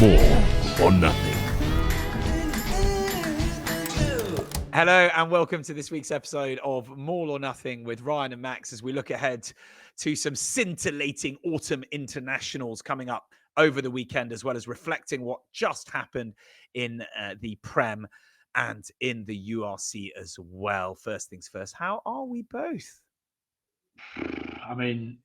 more or nothing. Hello and welcome to this week's episode of More or Nothing with Ryan and Max as we look ahead to some scintillating autumn internationals coming up over the weekend, as well as reflecting what just happened in the Prem and in the URC as well. First things first, how are we both? I mean,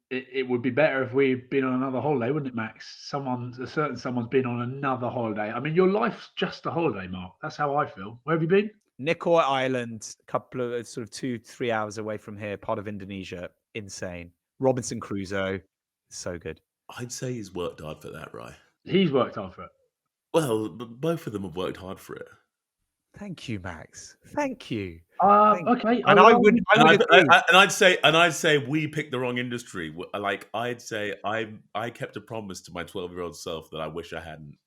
it would be better if we'd been on another holiday, wouldn't it, Max? Someone's been on another holiday. I mean, your life's just a holiday, Mark. That's how I feel. Where have you been? Nicoya Island, a couple of sort of 2-3 hours away from here, part of Indonesia. Insane. Robinson Crusoe, so good. I'd say he's worked hard for that, right? He's worked hard for it. Well, both of them have worked hard for it. Thank you, Max. Thank you. Okay. And I would agree. I'd say we picked the wrong industry. Like I'd say I kept a promise to my 12-year-old self that I wish I hadn't.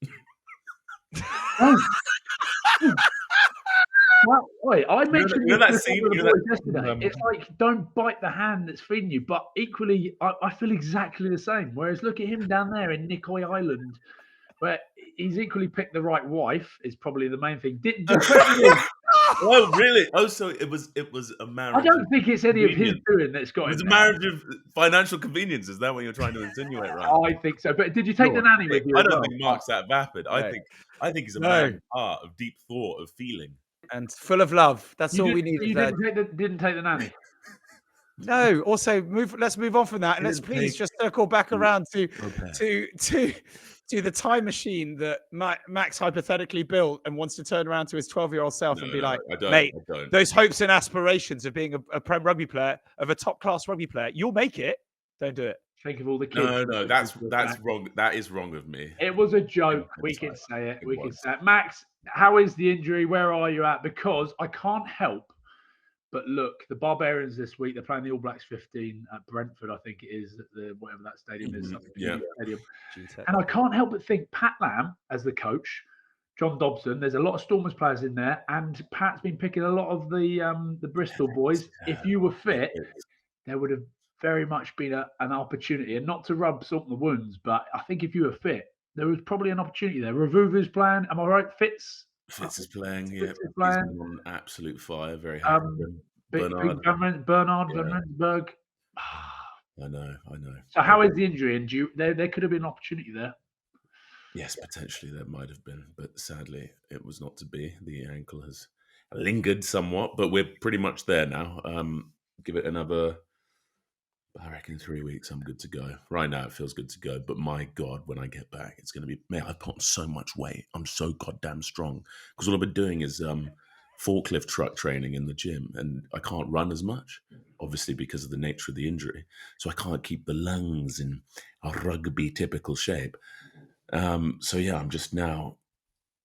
Well, wait, I mentioned that scene yesterday. It's like, don't bite the hand that's feeding you. But equally, I feel exactly the same. Whereas look at him down there in Newcastle Island, where he's equally picked the right wife is probably the main thing. Oh, really? Oh, so it was a marriage. I don't think it's any of his doing that's got it. It's a marriage of financial convenience. Is that what you're trying to insinuate, right? I think so. But did you take the nanny with you? I don't think Mark's that vapid. No. I think he's a man of heart, of deep thought, of feeling. And full of love. That's all we need. You didn't take the nanny. No. Also, let's move on from that, and let's please just circle back around to the time machine that Max hypothetically built and wants to turn around to his 12-year-old self and be like, mate, those hopes and aspirations of being a Prem rugby player, of a top-class rugby player, you'll make it. Don't do it. Think of all the kids. No, that's wrong. That is wrong of me. It was a joke. We can say it. We can say it. Max, how is the injury? Where are you at? Because I can't help but look. The Barbarians this week, they're playing the All Blacks 15 at Brentford, I think it is, at whatever that stadium is. Stadium. And I can't help but think Pat Lam as the coach, John Dobson. There's a lot of Stormers players in there, and Pat's been picking a lot of the Bristol boys. If you were fit, there would have very much been an opportunity, and not to rub salt in the wounds, but I think if you were fit, there was probably an opportunity there. Ravuva's playing, am I right? Fitz is playing, Fitz He's on absolute fire, very happy. Bernard Van Rensburg. I know. So how is the injury? And there could have been an opportunity there. Yes, potentially there might have been, but sadly it was not to be. The ankle has lingered somewhat, but we're pretty much there now. Give it another, I reckon 3 weeks, I'm good to go. Right now, it feels good to go. But my God, when I get back, it's going to be, man, I've put on so much weight. I'm so goddamn strong. Because all I've been doing is forklift truck training in the gym. And I can't run as much, obviously, because of the nature of the injury. So I can't keep the lungs in a rugby typical shape. So yeah, I'm just now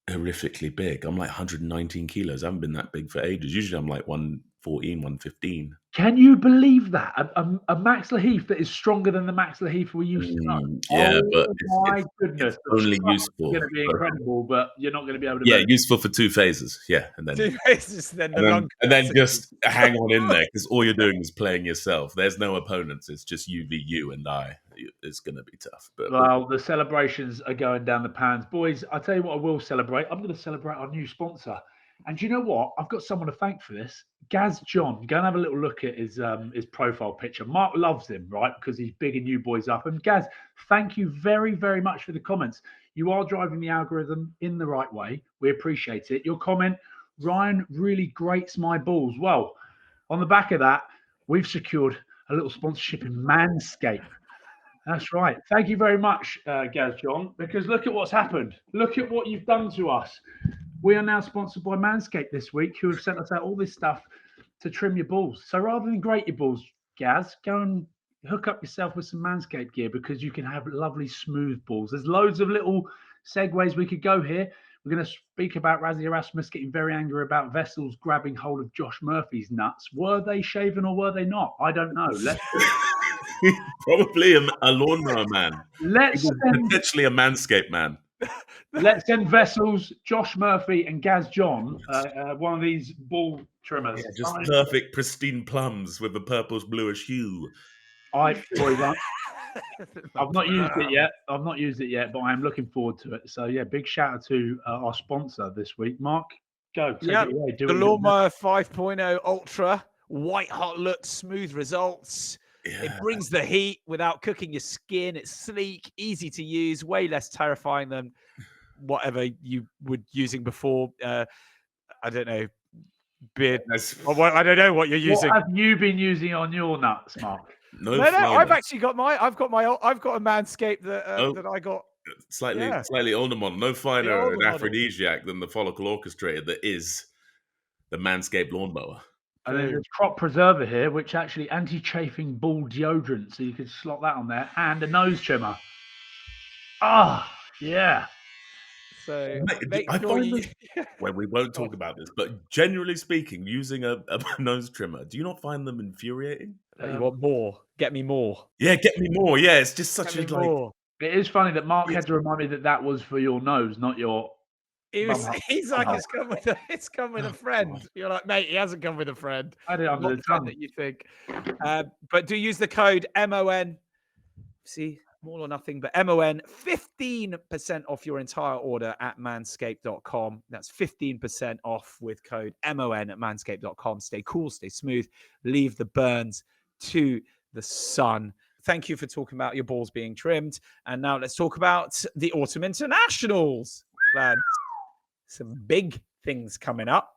horrifically big. I'm like 119 kilos. I haven't been that big for ages. Usually I'm like 114, 115. Can you believe that? A Max Laheath that is stronger than the Max Laheath we used to know. Yeah, but my goodness. It's only useful. It's going to be incredible, but you're not going to be able to. Yeah, useful for 2 phases. Yeah, and then 2 phases, and then just hang on in there, because all you're doing is playing yourself. There's no opponents. It's just you and I. It's going to be tough. But well, the celebrations are going down the pans, boys. I tell you what, I will celebrate. I'm going to celebrate our new sponsor. And do you know what? I've got someone to thank for this. Gaz John. Go and have a little look at his profile picture. Mark loves him, right? Because he's bigging you boys up. And Gaz, thank you very, very much for the comments. You are driving the algorithm in the right way. We appreciate it. Your comment, Ryan really grates my balls. Well, on the back of that, we've secured a little sponsorship in MANSCAPED. That's right. Thank you very much, Gaz John, because look at what's happened. Look at what you've done to us. We are now sponsored by MANSCAPED this week, who have sent us out all this stuff to trim your balls. So rather than grate your balls, Gaz, go and hook up yourself with some MANSCAPED gear, because you can have lovely smooth balls. There's loads of little segues we could go here. We're going to speak about Razzie Erasmus getting very angry about Vessels grabbing hold of Josh Murphy's nuts. Were they shaven or were they not? I don't know. Probably a lawnmower man. Potentially a Manscaped man. Let's send Vessels, Josh Murphy, and Gaz John one of these ball trimmers. Yeah, just perfect, pristine plums with a purplish bluish hue. I've not used it yet. But I am looking forward to it. So yeah, big shout out to our sponsor this week, Mark. Go take it away. The Lawnmower 5.0 Ultra, white hot look, smooth results. Yeah. It brings the heat without cooking your skin. It's sleek, easy to use, way less terrifying than whatever you were using before. I don't know, beard. I don't know what you're using. What have you been using on your nuts, Mark? No, I've actually got I've got a Manscaped that I got. Slightly older model. No finer an aphrodisiac than the follicle orchestrator that is the Manscaped lawnmower. And then there's crop preserver here, which actually anti-chafing ball deodorant, so you could slot that on there, and a nose trimmer. Yeah. So well, we won't talk about this, but generally speaking, using a nose trimmer, do you not find them infuriating? You want more? Get me more. Yeah, get me more. Yeah, it's just such a more. It is funny that Mark had to remind me that was for your nose, not your. He's like, it's come with a friend. God. You're like, mate, he hasn't come with a friend. I did under the tongue that you think. But do use the code MON. See, more or nothing, but MON, 15% off your entire order at manscaped.com. That's 15% off with code MON at manscaped.com. Stay cool, stay smooth, leave the burns to the sun. Thank you for talking about your balls being trimmed. And now let's talk about the Autumn Internationals, lads. Some big things coming up.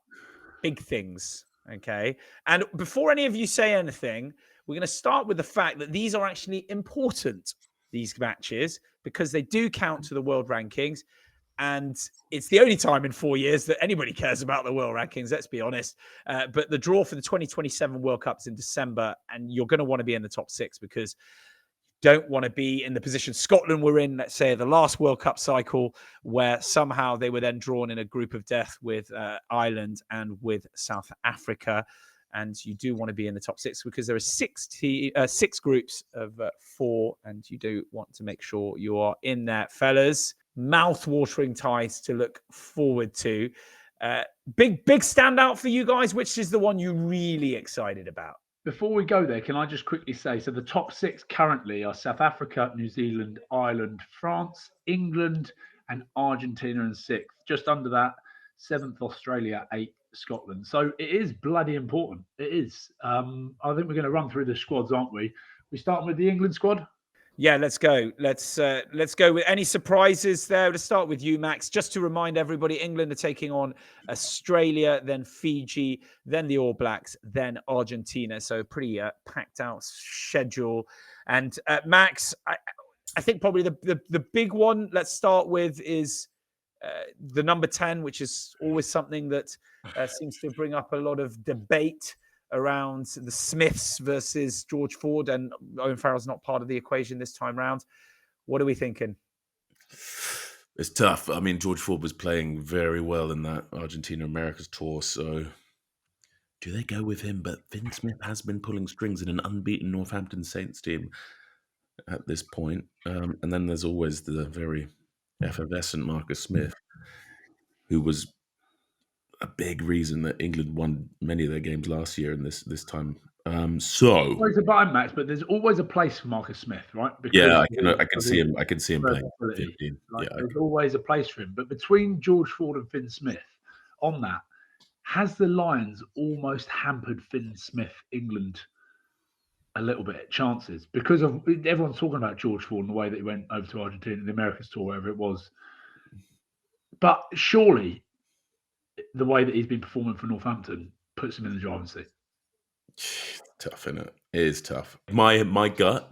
Big things. Okay. And before any of you say anything, we're going to start with the fact that these are actually important, these matches, because they do count to the world rankings. And it's the only time in 4 years that anybody cares about the world rankings, let's be honest. But the draw for the 2027 World Cup's in December, and you're going to want to be in the top 6 because you don't want to be in the position Scotland were in, let's say, the last World Cup cycle, where somehow they were then drawn in a group of death with Ireland and with South Africa. And you do want to be in the top 6 because there are 6 groups of 4, and you do want to make sure you are in there, fellas. Mouth-watering ties to look forward to. Big standout for you guys. Which is the one you're really excited about? Before we go there, can I just quickly say, so the top 6 currently are South Africa, New Zealand, Ireland, France, England, and Argentina in 6th. Just under that, 7th Australia, 8th Scotland. So it is bloody important. It is. I think we're going to run through the squads, aren't we? We starting with the England squad? Yeah, let's go. Let's go with any surprises there. Let's start with you, Max. Just to remind everybody, England are taking on Australia, then Fiji, then the All Blacks, then Argentina. So pretty packed out schedule. And Max, I think probably the big one. Let's start with is the number 10, which is always something that seems to bring up a lot of debate around the Smiths versus George Ford, and Owen Farrell's not part of the equation this time round. What are we thinking? It's tough. I mean, George Ford was playing very well in that Argentina Americas tour, so do they go with him? But Finn Smith has been pulling strings in an unbeaten Northampton Saints team at this point. And then there's always the very effervescent Marcus Smith, who was a big reason that England won many of their games last year and this time. So always a button, Max, but there's always a place for Marcus Smith, right? Because I can see him. I can see him playing 15. There's always a place for him. But between George Ford and Finn Smith, on that, has the Lions almost hampered Finn Smith England a little bit? Chances, because of everyone's talking about George Ford and the way that he went over to Argentina, the Americas tour, wherever it was. But surely, the way that he's been performing for Northampton puts him in the driving seat. Tough, isn't it? It is tough. My gut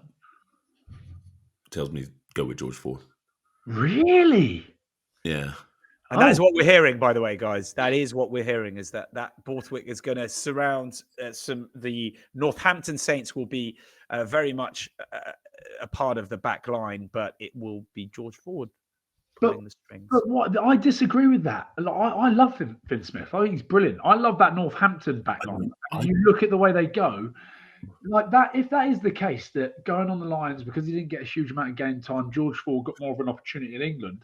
tells me go with George Ford. Really? Yeah. And that is what we're hearing, by the way, guys. That is what we're hearing, is that Borthwick is going to surround the Northampton Saints will be very much a part of the back line, but it will be George Ford. But what, I disagree with that. I love Finn Smith. I think he's brilliant. I love that Northampton backline. You look at the way they go, like that. If that is the case, that going on the Lions because he didn't get a huge amount of game time, George Ford got more of an opportunity in England.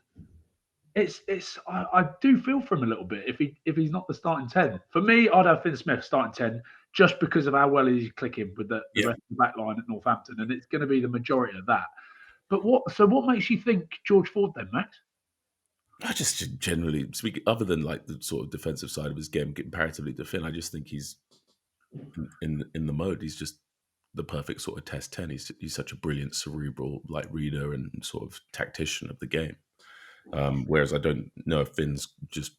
I do feel for him a little bit if he's not the starting 10. For me, I'd have Finn Smith starting 10. just because of how well he's clicking with the Yeah. rest of the back line at Northampton, and it's going to be the majority of that. But what makes you think George Ford then, Max? I just generally speak, other than like the sort of defensive side of his game comparatively to Finn, I just think he's in the mode. He's just the perfect sort of test 10. He's such a brilliant cerebral like reader and sort of tactician of the game. Whereas I don't know if Finn's just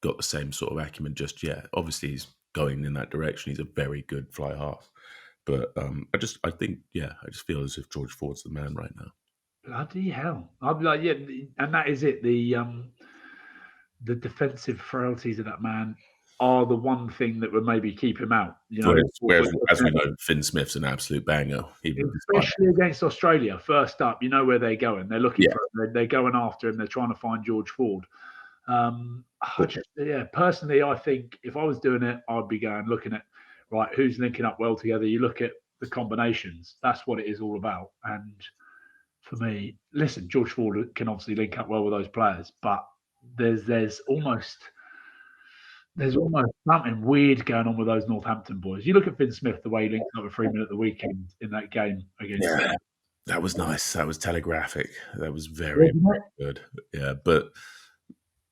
got the same sort of acumen just yet. Obviously, he's going in that direction. He's a very good fly half. But I just feel as if George Ford's the man right now. Bloody hell! I'd be like, yeah, and that is it. The defensive frailties of that man are the one thing that would maybe keep him out. You know, whereas as we know, Finn Smith's an absolute banger. Especially against Australia, first up, you know where they're going. They're looking for. They're going after him. They're trying to find George Ford. Personally, I think if I was doing it, I'd be looking at right who's linking up well together. You look at the combinations. That's what it is all about. And for me, listen, George Ford can obviously link up well with those players, but there's almost something weird going on with those Northampton boys. You look at Finn Smith, the way he linked up with Freeman at the weekend in that game against. Yeah, that was nice. That was telegraphic. That was very good. Yeah, but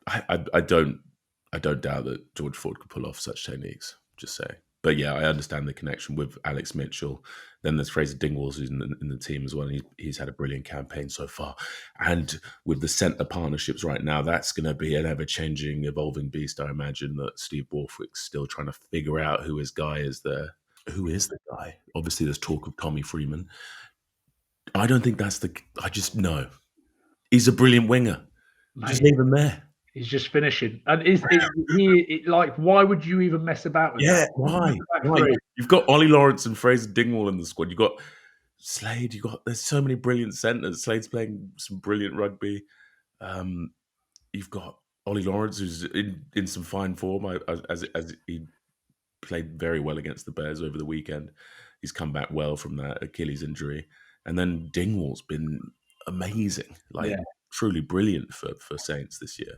I don't doubt that George Ford could pull off such techniques. Just say. But yeah, I understand the connection with Alex Mitchell. Then there's Fraser Dingwalls who's in the team as well. And he's had a brilliant campaign so far. And with the centre partnerships right now, that's going to be an ever-changing, evolving beast. I imagine that Steve Borthwick's still trying to figure out who his guy is there. Who is the guy? Obviously, there's talk of Tommy Freeman. I don't think that's I just know. He's a brilliant winger. Mate, just leave him there. He's just finishing. And why would you even mess about with that? Why? You've got Ollie Lawrence and Fraser Dingwall in the squad. You've got Slade. There's so many brilliant centres. Slade's playing some brilliant rugby. You've got Ollie Lawrence, who's in some fine form, as he played very well against the Bears over the weekend. He's come back well from that Achilles injury. And then Dingwall's been amazing, truly brilliant for Saints this year.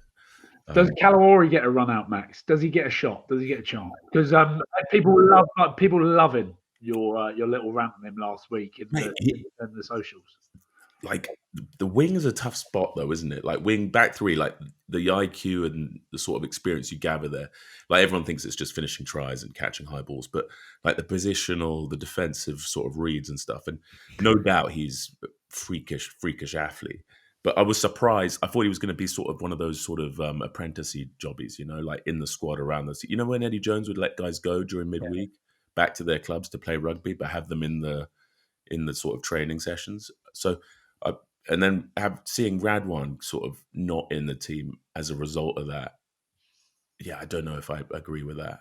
Does Kalahari get a run out, Max? Does he get a shot? Does he get a chance? Because people loving your little rant on him last week in the socials. Like the wing is a tough spot though, isn't it? Like wing back three, like the IQ and the sort of experience you gather there. Like everyone thinks it's just finishing tries and catching high balls, but like the positional, the defensive sort of reads and stuff. And no doubt he's freakish athlete. But I was surprised. I thought he was going to be sort of one of those sort of apprenticey jobbies, like in the squad around us. When Eddie Jones would let guys go during midweek back to their clubs to play rugby, but have them in the sort of training sessions. So, and then seeing Radwan sort of not in the team as a result of that. Yeah, I don't know if I agree with that.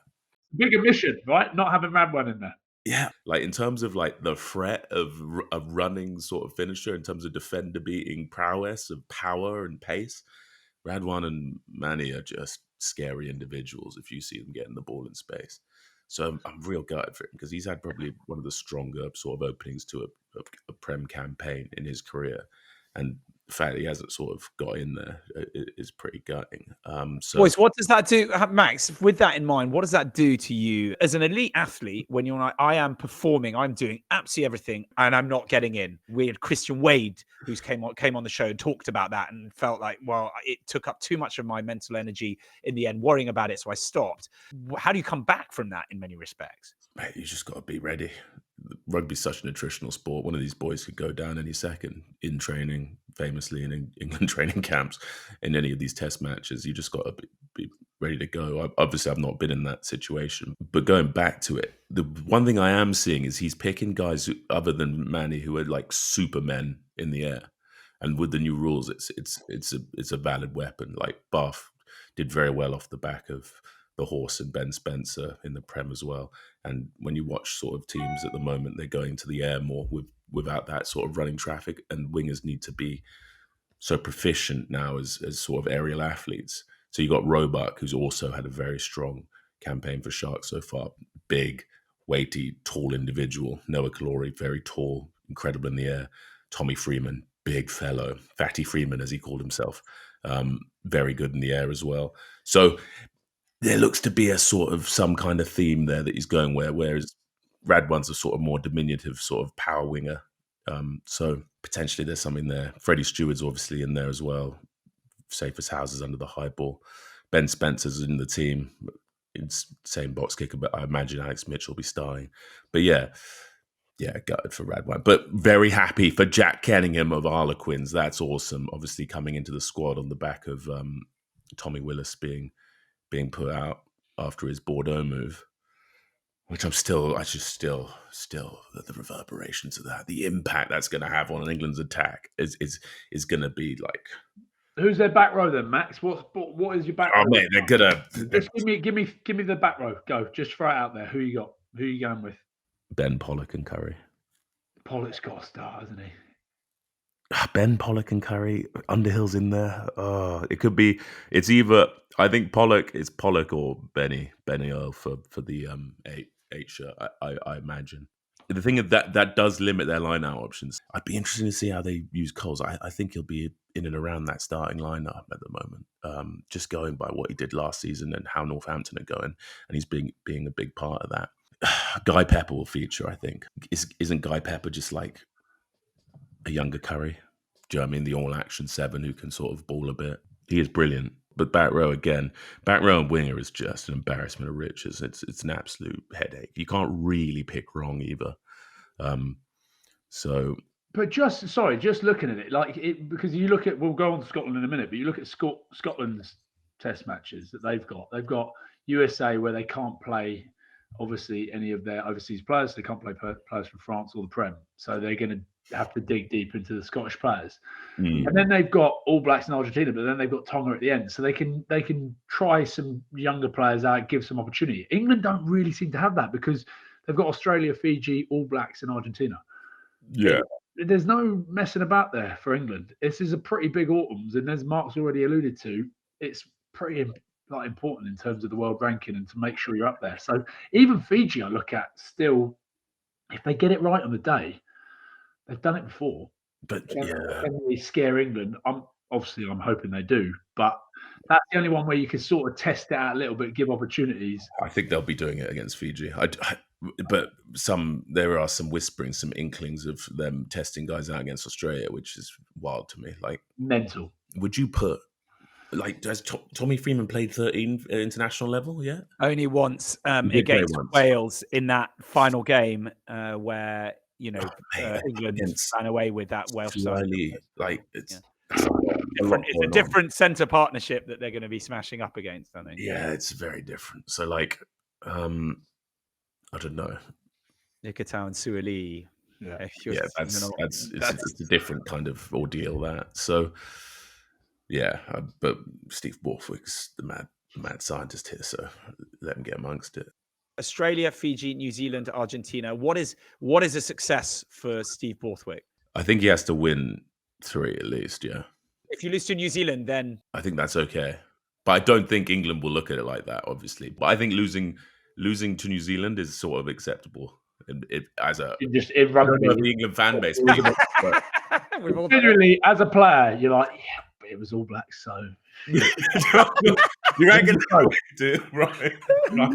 Big omission, right? Not having Radwan in there. Yeah, like in terms of like the threat of running sort of finisher, in terms of defender beating prowess of power and pace, Radwan and Manny are just scary individuals if you see them getting the ball in space. So I'm real gutted for him because he's had probably one of the stronger sort of openings to a Prem campaign in his career. And the fact that he hasn't sort of got in there is pretty gutting. Boys, what does that do, Max? With that in mind, what does that do to you as an elite athlete when you're like, I am performing, I'm doing absolutely everything, and I'm not getting in? We had Christian Wade, who came on the show and talked about that and felt like, well, it took up too much of my mental energy in the end, worrying about it, so I stopped. How do you come back from that in many respects? Mate, you just got to be ready. Rugby's such an attritional sport. One of these boys could go down any second in training, famously in England training camps, in any of these test matches. You just got to be ready to go. Obviously, I've not been in that situation. But going back to it, the one thing I am seeing is he's picking guys other than Manny who are like supermen in the air. And with the new rules, it's a valid weapon. Like Bath did very well off the back of the horse and Ben Spencer in the Prem as well. And when you watch sort of teams at the moment, they're going to the air more without that sort of running traffic, and wingers need to be so proficient now as sort of aerial athletes. So you got Roebuck, who's also had a very strong campaign for Sharks so far. Big, weighty, tall individual. Noah Kalori, very tall, incredible in the air. Tommy Freeman, big fellow. Fatty Freeman, as he called himself. Very good in the air as well. So there looks to be a sort of some kind of theme there that he's going whereas Radwan's a sort of more diminutive sort of power winger. So potentially there's something there. Freddie Steward's obviously in there as well. Safe as houses under the high ball. Ben Spencer's in the team. It's same box kicker, but I imagine Alex Mitchell will be starting. But yeah, gutted for Radwan. But very happy for Jack Kenningham of Harlequins. That's awesome. Obviously coming into the squad on the back of Tommy Willis being put out after his Bordeaux move. Which the reverberations of that, the impact that's going to have on England's attack is going to be like. Who's their back row then, Max? What is your back row? Oh mate, they're gonna just give me the back row. Go, just throw it out there. Who you got? Who are you going with? Ben Pollock and Curry. Pollock's got a star, hasn't he? Ben Pollock and Curry. Underhill's in there. Oh, it could be. It's either. I think it's Pollock or Benny Earl for the 8 shirt. I imagine. The thing is that does limit their line-out options. I'd be interested to see how they use Coles. I think he'll be in and around that starting lineup at the moment. Just going by what he did last season and how Northampton are going, and he's being a big part of that. Guy Pepper will feature, I think. Isn't Guy Pepper just like a younger Curry? Do you know what I mean? The all-action 7 who can sort of ball a bit. He is brilliant. But back row and winger is just an embarrassment of riches. It's an absolute headache. You can't really pick wrong either. But just looking at it, because you look at, we'll go on to Scotland in a minute, but you look at Scotland's test matches that they've got USA where they can't play obviously any of their overseas players. They can't play players from France or the Prem, so they're going to have to dig deep into the Scottish players. And then they've got All Blacks in Argentina, but then they've got Tonga at the end, so they can try some younger players out, give some opportunity. England don't really seem to have that because they've got Australia, Fiji, All Blacks, and Argentina. Yeah, there's no messing about there for England. This is a pretty big autumns, and as Mark's already alluded to, it's pretty important in terms of the world ranking and to make sure you're up there. So even Fiji, I look at still, if they get it right on the day, they've done it before. But can they scare England? I'm hoping they do, but that's the only one where you can sort of test it out a little bit, give opportunities. I think they'll be doing it against Fiji. But there are some whisperings, some inklings of them testing guys out against Australia, which is wild to me. Like mental. Would you put has Tommy Freeman played 13 at international level yet? Only once against Wales in that final game where England ran away with that Welsh side. It's a different centre partnership that they're going to be smashing up against, I think. Yeah, it's very different. So I don't know. Nikitau and Suoli. It's a different kind of ordeal, that. So yeah, but Steve Borthwick's the mad scientist here, so let him get amongst it. Australia, Fiji, New Zealand, Argentina. What is a success for Steve Borthwick? I think he has to win 3 at least, yeah. If you lose to New Zealand, then I think that's okay. But I don't think England will look at it like that, obviously. But I think losing to New Zealand is sort of acceptable. The England fan base. Generally, as a player, you're like, yeah, but it was All Blacks, so. You reckon? Right. No,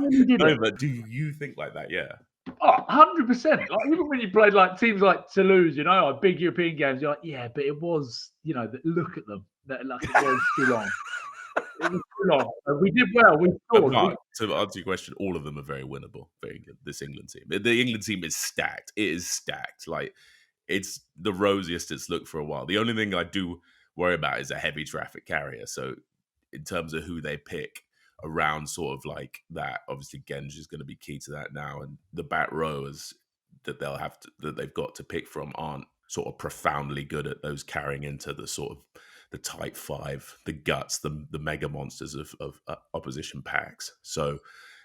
but do you think like that? Yeah. Oh, 100%. Like, even when you played like teams like Toulouse, like big European games, you're like, yeah, but it was, look at them. It was too long. It was too long. We did well. We scored. To answer your question, all of them are very winnable for England, this England team. The England team is stacked. It is stacked. Like, it's the rosiest it's looked for a while. The only thing I do worry about is a heavy traffic carrier. So in terms of who they pick around sort of like that, obviously Genge is going to be key to that now, and the back rowers that they've got to pick from aren't sort of profoundly good at those carrying into the sort of the tight 5, the guts, the mega monsters of opposition packs. So,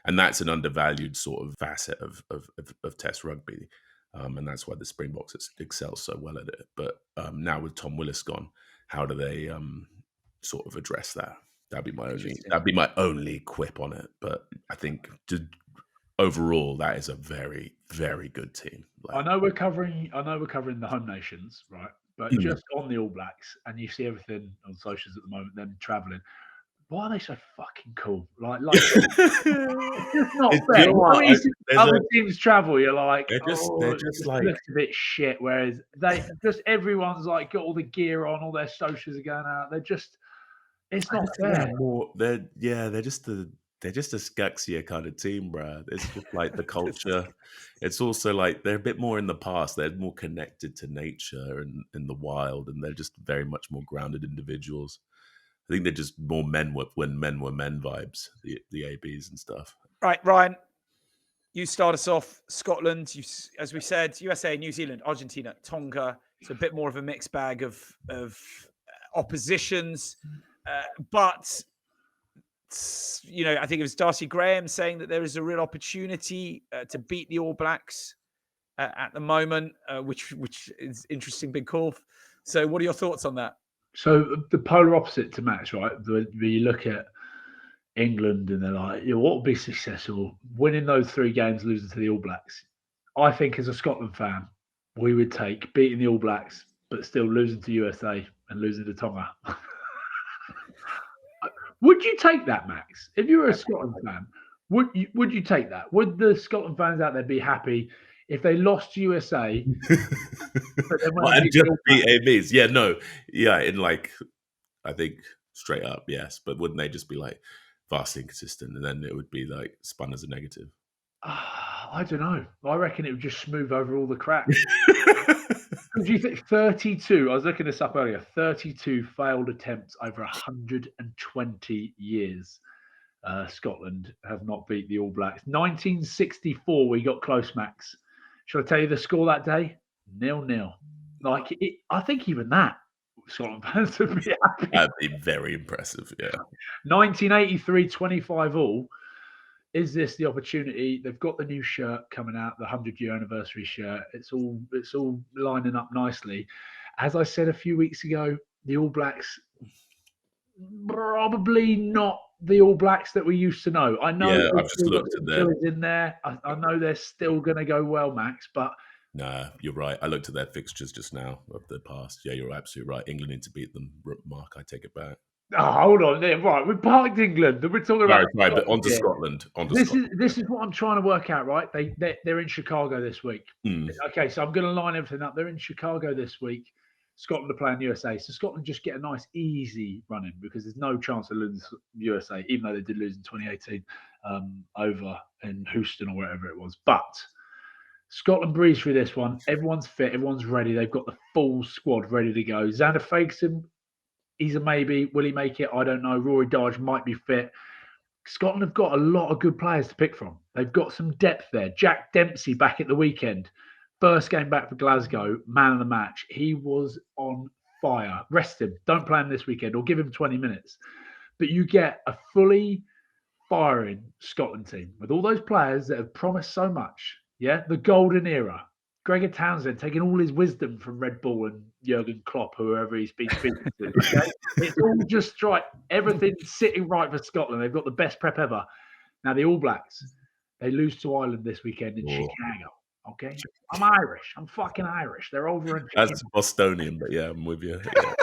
and that's an undervalued sort of facet of Test rugby, and that's why the Springboks excel so well at it. But now with Tom Willis gone, how do they sort of address that? That'd be my only quip on it. But I think overall, that is a very, very good team. I know we're covering the home nations, right? But just on the All Blacks, and you see everything on socials at the moment, them travelling. why are they so fucking cool? Like it's just not Do fair. you know what? When you see There's other a- teams travel, you're like, they're just this like looks a bit shit. Whereas everyone's like got all the gear on, all their socials are going out. It's not fair. they're just a Skexia kind of team, bruh. It's just like the culture. It's also like they're a bit more in the past. They're more connected to nature and in the wild, and they're just very much more grounded individuals. I think they're just more when men were men vibes, the ABs and stuff. Right, Ryan, you start us off. Scotland, as we said, USA, New Zealand, Argentina, Tonga. It's a bit more of a mixed bag of oppositions, but I think it was Darcy Graham saying that there is a real opportunity to beat the All Blacks at the moment, which is interesting, big call. So, what are your thoughts on that? So the polar opposite to Max, right? When you look at England and they're like, what would be successful? Winning those 3 games, losing to the All Blacks. I think as a Scotland fan, we would take beating the All Blacks, but still losing to USA and losing to Tonga. Would you take that, Max? If you were a Scotland fan, would you take that? Would the Scotland fans out there be happy if they lost to USA? And just beat ABs? Yeah, no, yeah, I think straight up, yes. But wouldn't they just be like vastly inconsistent, and then it would be like spun as a negative? I don't know. I reckon it would just smooth over all the cracks. Do you think 32? I was looking this up earlier. 32 failed attempts over 120 years. Scotland have not beat the All Blacks. 1964, we got close, Max. Shall I tell you the score that day? 0-0. I think even that, Scotland fans would be happy. That'd be very impressive, yeah. 1983, 25 all. Is this the opportunity? They've got the new shirt coming out, the 100-year anniversary shirt. It's all lining up nicely. As I said a few weeks ago, the All Blacks probably not the All Blacks that we used to know. I know I've just looked at them in there. I know they're still going to go well, Max, but nah, you're right. I looked at their fixtures just now of the past. Yeah, you're absolutely right. England need to beat them. Mark, I take it back. Oh, hold on there. Right, we parked England. We're talking about right, but on to Scotland. This is what I'm trying to work out, right? They're in Chicago this week. Okay, so I'm going to line everything up. They're in Chicago this week. Scotland are playing USA. So Scotland just get a nice, easy run in because there's no chance of losing USA, even though they did lose in 2018 over in Houston or wherever it was. But Scotland breeze through this one. Everyone's fit. Everyone's ready. They've got the full squad ready to go. Xander Fakeson, he's a maybe. Will he make it? I don't know. Rory Darge might be fit. Scotland have got a lot of good players to pick from. They've got some depth there. Jack Dempsey back at the weekend. First game back for Glasgow, man of the match. He was on fire. Rest him. Don't play him this weekend or give him 20 minutes. But you get a fully firing Scotland team with all those players that have promised so much. Yeah, the golden era. Gregor Townsend taking all his wisdom from Red Bull and Jurgen Klopp, whoever he's been speaking to. Okay? It's all just right. Everything's sitting right for Scotland. They've got the best prep ever. Now, the All Blacks, they lose to Ireland this weekend in Chicago. Okay? I'm Irish. I'm fucking Irish. They're over in Chicago. That's Bostonian, but yeah, I'm with you. Yeah.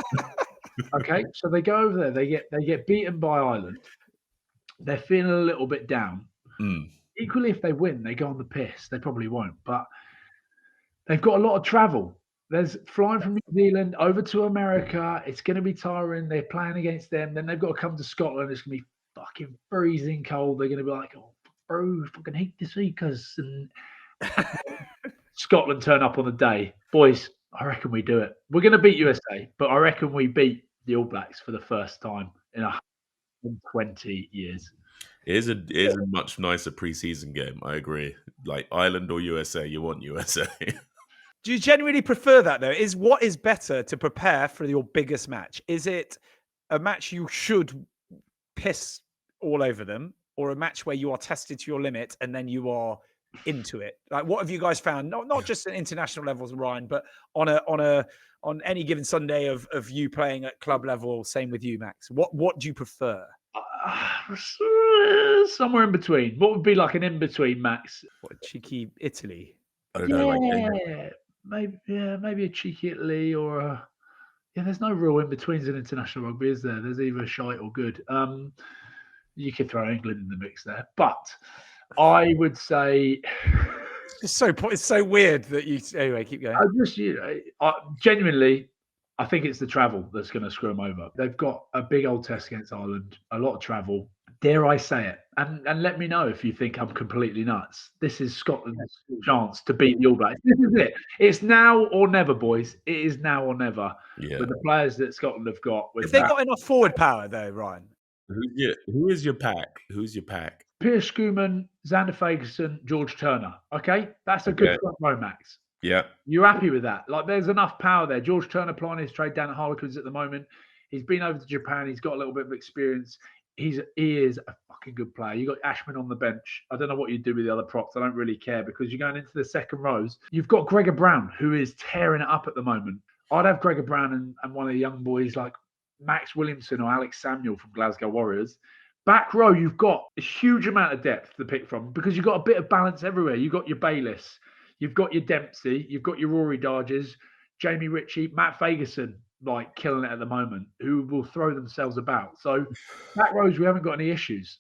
Okay, so they go over there. They get beaten by Ireland. They're feeling a little bit down. Equally, if they win, they go on the piss. They probably won't, but they've got a lot of travel. There's flying from New Zealand over to America. It's going to be tiring. They're playing against them. Then they've got to come to Scotland. It's going to be fucking freezing cold. They're going to be like, oh, bro, fucking hate to see because Scotland turn up on the day. Boys, I reckon we do it. We're going to beat USA, but I reckon we beat the All Blacks for the first time in 120 years. It is a much nicer preseason game. I agree. Like Ireland or USA, you want USA. Do you genuinely prefer that though? What is better to prepare for your biggest match? Is it a match you should piss all over them, or a match where you are tested to your limit and then you are into it? Like, what have you guys found? Not just at international levels, Ryan, but on any given Sunday of you playing at club level. Same with you, Max. What do you prefer? Somewhere in between. What would be like an in between, Max? What, cheeky Italy? I don't know. Maybe a cheeky Italy or there's no real in-betweens in international rugby, is there? There's either shite or good. You could throw England in the mix there. But I would say... It's so weird that you... Anyway, keep going. Genuinely, I think it's the travel that's going to screw them over. They've got a big old test against Ireland, a lot of travel. Dare I say it? And let me know if you think I'm completely nuts. This is Scotland's chance to beat the All Blacks. This is it. It's now or never, boys. It is now or never. Yeah. With the players that Scotland have got. If they've got enough forward power, though, Ryan. Who is your pack? Who's your pack? Piers Schoeman, Xander Fagerson, George Turner. Okay? That's a good front row, Max. Yeah. You're happy with that? Like, there's enough power there. George Turner playing his trade down at Harlequins at the moment. He's been over to Japan. He's got a little bit of experience. He is a fucking good player. You got Ashman on the bench. I don't know what you do with the other props. I don't really care because you're going into the second rows. You've got Gregor Brown, who is tearing it up at the moment. I'd have Gregor Brown and one of the young boys like Max Williamson or Alex Samuel from Glasgow Warriors. Back row, you've got a huge amount of depth to pick from because you've got a bit of balance everywhere. You've got your Bayliss. You've got your Dempsey, you've got your Rory Darges, Jamie Ritchie, Matt Fagerson, like killing it at the moment, who will throw themselves about. So back rows, we haven't got any issues.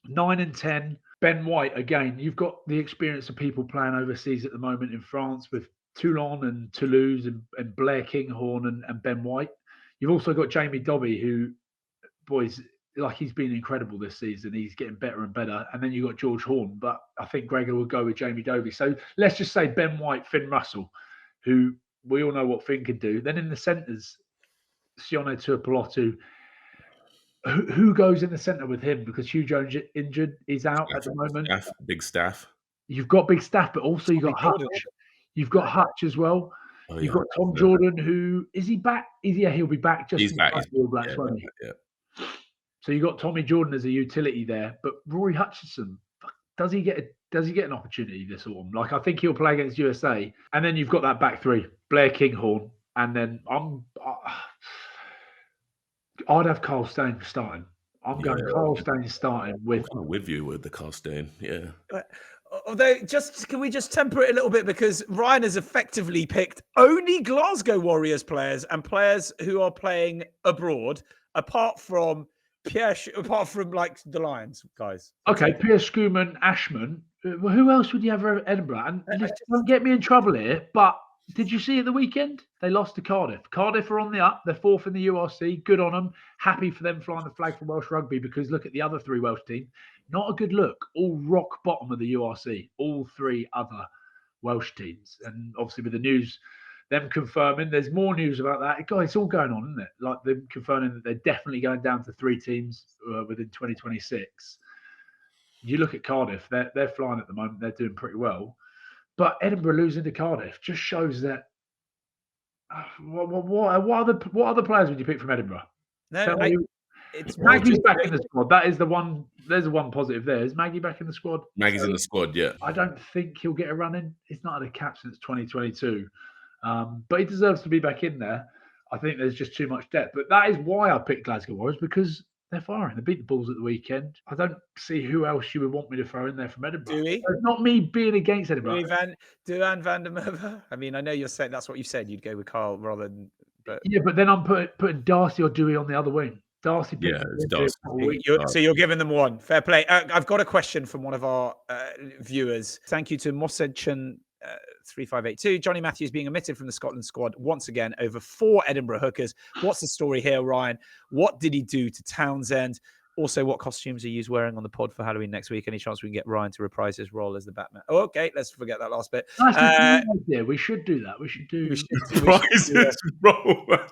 9 and 10, Ben White, again, you've got the experience of people playing overseas at the moment in France with Toulon and Toulouse and Blair Kinghorn and Ben White. You've also got Jamie Dobby, who, boys, like he's been incredible this season. He's getting better and better. And then you've got George Horn, but I think Gregor will go with Jamie Dobie. So let's just say Ben White, Finn Russell, who we all know what Finn can do. Then in the centres, Sione Tuipulotu. Who goes in the centre with him? Because Hugh Jones injured. He's out at the moment. Big staff. You've got big staff, but also you've got Hutch. You've got Hutch as well. Oh, you've got Tom Jordan, who... Is he back? He'll be back. He's back. All Blacks, won't he? Yeah. So you got Tommy Jordan as a utility there, but Rory Hutchinson, does he get an opportunity this autumn? Like, I think he'll play against USA, and then you've got that back three: Blair Kinghorn, and then I'd have Carl Stain starting. I'm going Carl Stain starting with. I'm with you with the Carl Stain, yeah. Although, can we just temper it a little bit, because Ryan has effectively picked only Glasgow Warriors players and players who are playing abroad, apart from like the Lions guys. Okay, Piers Schoeman, Ashman. Who else would you have at Edinburgh? And don't get me in trouble here, but did you see at the weekend? They lost to Cardiff. Cardiff are on the up. They're fourth in the URC. Good on them. Happy for them flying the flag for Welsh rugby, because look at the other three Welsh teams. Not a good look. All rock bottom of the URC. All three other Welsh teams. And obviously with the news, them confirming, there's more news about that. Guys, it's all going on, isn't it? Like them confirming that they're definitely going down to 3 teams within 2026. You look at Cardiff, they're flying at the moment. They're doing pretty well. But Edinburgh losing to Cardiff just shows that. What other players would you pick from Edinburgh? It's Maggie's back in the squad. That is the one. There's the one positive there. Is Maggie back in the squad? Maggie's in the squad, yeah. I don't think he'll get a run in. He's not had a cap since 2022. But he deserves to be back in there. I think there's just too much depth. But that is why I picked Glasgow Warriors, because they're firing. They beat the Bulls at the weekend. I don't see who else you would want me to throw in there from Edinburgh. Do we? It's not me being against Edinburgh. Duan van der Merwe. I mean, I know you're saying that's what you said. You'd go with Carl rather than. But yeah, but then I'm putting Darcy or Dewey on the other wing. Darcy. Yeah, it's Darcy. So you're giving them one. Fair play. I've got a question from one of our viewers. Thank you to Mosedchen 3582. Johnny Matthews being omitted from the Scotland squad once again over 4 Edinburgh hookers. What's the story here, Ryan? What did he do to Townsend? Also, what costumes are you wearing on the pod for Halloween next week? Any chance we can get Ryan to reprise his role as the Batman? Oh, okay, let's forget that last bit. Yeah, we should do that. We should reprise his role as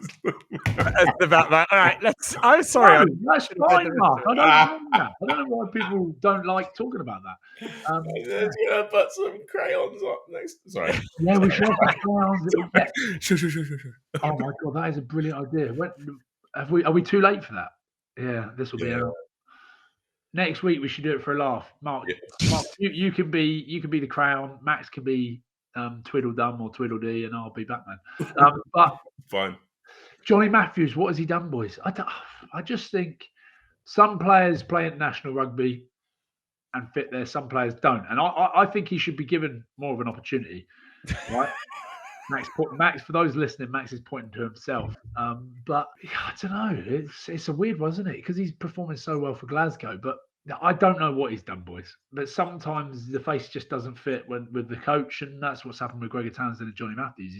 the Batman. All right, let's. I'm sorry. No, that's fine, Mark. I don't know why people don't like talking about that. Let's put some crayons up next. Sorry. Yeah, we should have crayons. Sure. Oh my god, that is a brilliant idea. Are we too late for that? Yeah, this will be out. Next week we should do it for a laugh. Mark, you can be the Crown. Max can be Tweedledum or Tweedledee, and I'll be Batman. But fine. Johnny Matthews, what has he done, boys? I just think some players play international rugby and fit there. Some players don't, and I think he should be given more of an opportunity. Right? Max, for those listening, Max is pointing to himself. But I don't know. It's a weird one, isn't it? Because he's performing so well for Glasgow, but I don't know what he's done, boys. But sometimes the face just doesn't fit with the coach, and that's what's happened with Gregor Townsend and Johnny Matthews.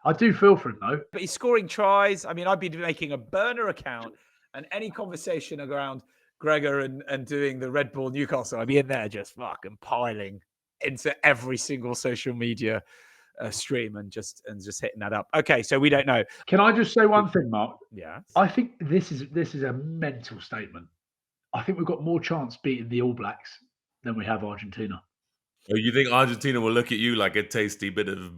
I do feel for him though. But he's scoring tries. I mean, I'd be making a burner account, and any conversation around Gregor and doing the Red Bull Newcastle, I'd be in there just fucking piling into every single social media stream and just hitting that up. Okay, so we don't know. Can I just say one thing, Mark? Yeah. I think this is a mental statement. I think we've got more chance beating the All Blacks than we have Argentina. Oh, you think Argentina will look at you like a tasty bit of?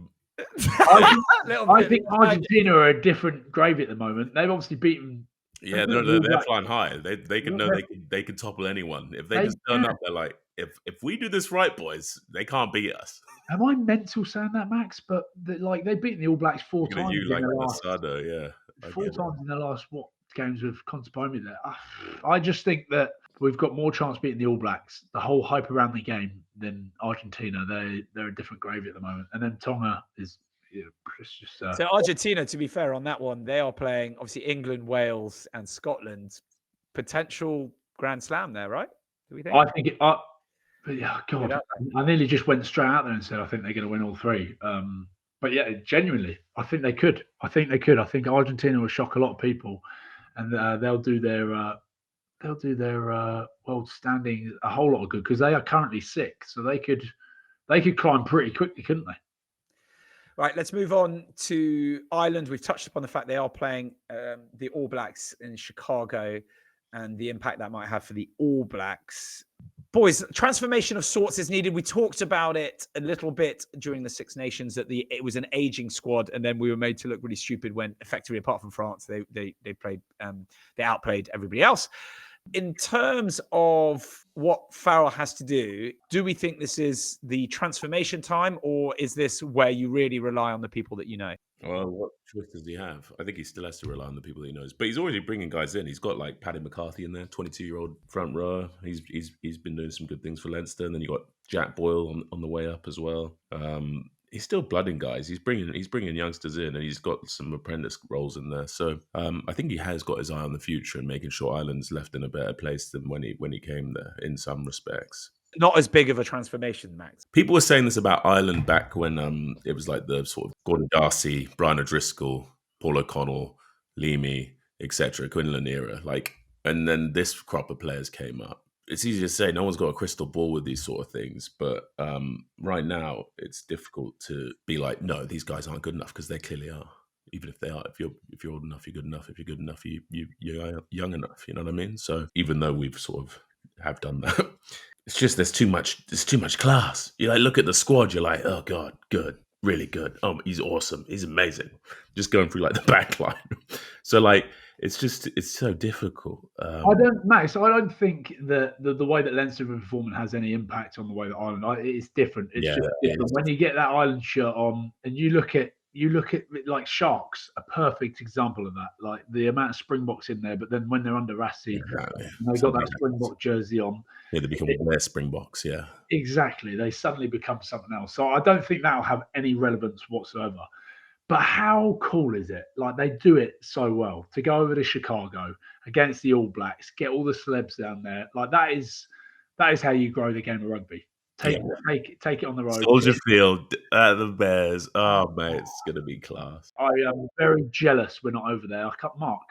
I think Argentina are a different gravy at the moment. They've obviously beaten. Yeah, they're flying high. They can topple anyone if they just turn up. They're like, if we do this right, boys, they can't beat us. Am I mental saying that, Max? But they've beaten the All Blacks four times. You like Masada, yeah. Four times in the last games with Principality there. I just think that we've got more chance beating the All Blacks. The whole hype around the game than Argentina. They're a different gravy at the moment. And then Tonga is. It's just, so Argentina, to be fair on that one, they are playing obviously England, Wales, and Scotland. Potential Grand Slam there, right? Do we think? I think yeah, God, I nearly just went straight out there and said I think they're going to win all three. But yeah, genuinely, I think they could. I think Argentina will shock a lot of people, and they'll do their world standing a whole lot of good because they are currently 6th, so they could climb pretty quickly, couldn't they? Right, let's move on to Ireland. We've touched upon the fact they are playing the All Blacks in Chicago and the impact that might have for the All Blacks. Boys, transformation of sorts is needed. We talked about it a little bit during the Six Nations that it was an aging squad, and then we were made to look really stupid when, effectively, apart from France, they outplayed everybody else. In terms of what Farrell has to do we think this is the transformation time, or is this where you really rely on the people that you know? Well, what choice does he have? I think he still has to rely on the people that he knows. But he's already bringing guys in. He's got like Paddy McCarthy in there, 22-year-old front rower. He's been doing some good things for Leinster. And then you got Jack Boyle on the way up as well. He's still blooding guys. He's bringing youngsters in, and he's got some apprentice roles in there. So I think he has got his eye on the future and making sure Ireland's left in a better place than when he came there in some respects. Not as big of a transformation, Max. People were saying this about Ireland back when it was like the sort of Gordon Darcy, Brian O'Driscoll, Paul O'Connell, Leamy, etc., Quinlan era. And then this crop of players came up. It's easy to say, no one's got a crystal ball with these sort of things, but right now it's difficult to be like, no, these guys aren't good enough, because they clearly are. Even if they are, if you're old enough, you're good enough. If you're good enough, you're young enough. You know what I mean? So even though we've sort of have done that, it's just there's too much class. You look at the squad, you're like, oh God, good, really good. Oh, he's awesome, he's amazing. Just going through the back line. So it's so difficult. I don't think that the way that Leinster are performing has any impact on the way that Ireland. It's different. It's just different. When you get that Ireland shirt on and you look at it like Sharks, a perfect example of that. Like the amount of Springboks in there, but then when they're under Rassie, they've got that Springbok jersey on. Yeah, they become their Springboks, yeah. Exactly. They suddenly become something else. So I don't think that'll have any relevance whatsoever. But how cool is it? They do it so well. To go over to Chicago against the All Blacks, get all the celebs down there. That is how you grow the game of rugby. Take it on the road. Soldier Field, the Bears. Oh, mate, it's going to be class. I am very jealous we're not over there. Mark,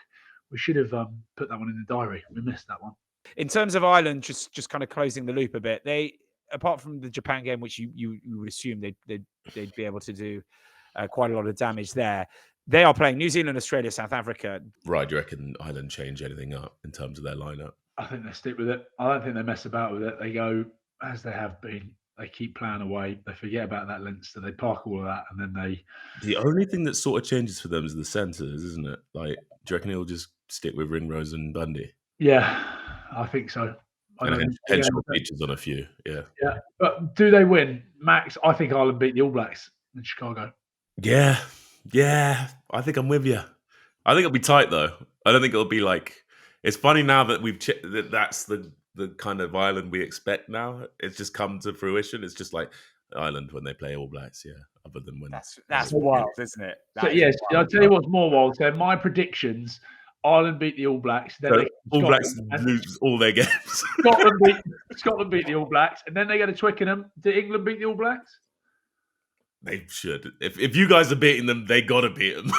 we should have put that one in the diary. We missed that one. In terms of Ireland, just kind of closing the loop a bit, they, apart from the Japan game, which you would assume they'd be able to do quite a lot of damage there, they are playing New Zealand, Australia, South Africa. Right, do you reckon Ireland change anything up in terms of their lineup? I think they stick with it. I don't think they mess about with it. They go as they have been. They keep playing away. They forget about that Leinster. They park all of that, and then they... The only thing that sort of changes for them is the centres, isn't it? Do you reckon he'll just stick with Ringrose and Bundy? Yeah, I think so. And potential features on a few, yeah. Yeah, but do they win? Max, I think Ireland beat the All Blacks in Chicago. Yeah, I think I'm with you. I think it'll be tight, though. I don't think it'll be it's funny now that that's the kind of Ireland we expect now. It's just come to fruition. It's just Ireland when they play All Blacks. Yeah, other than when That's wild, isn't it? So yes, I'll tell you what's more wild. So my predictions: Ireland beat the All Blacks, then So All Blacks lose all their games. Scotland beat the All Blacks, and then they go to Twickenham. Did England beat the All Blacks? They should. If you guys are beating them, they gotta beat them.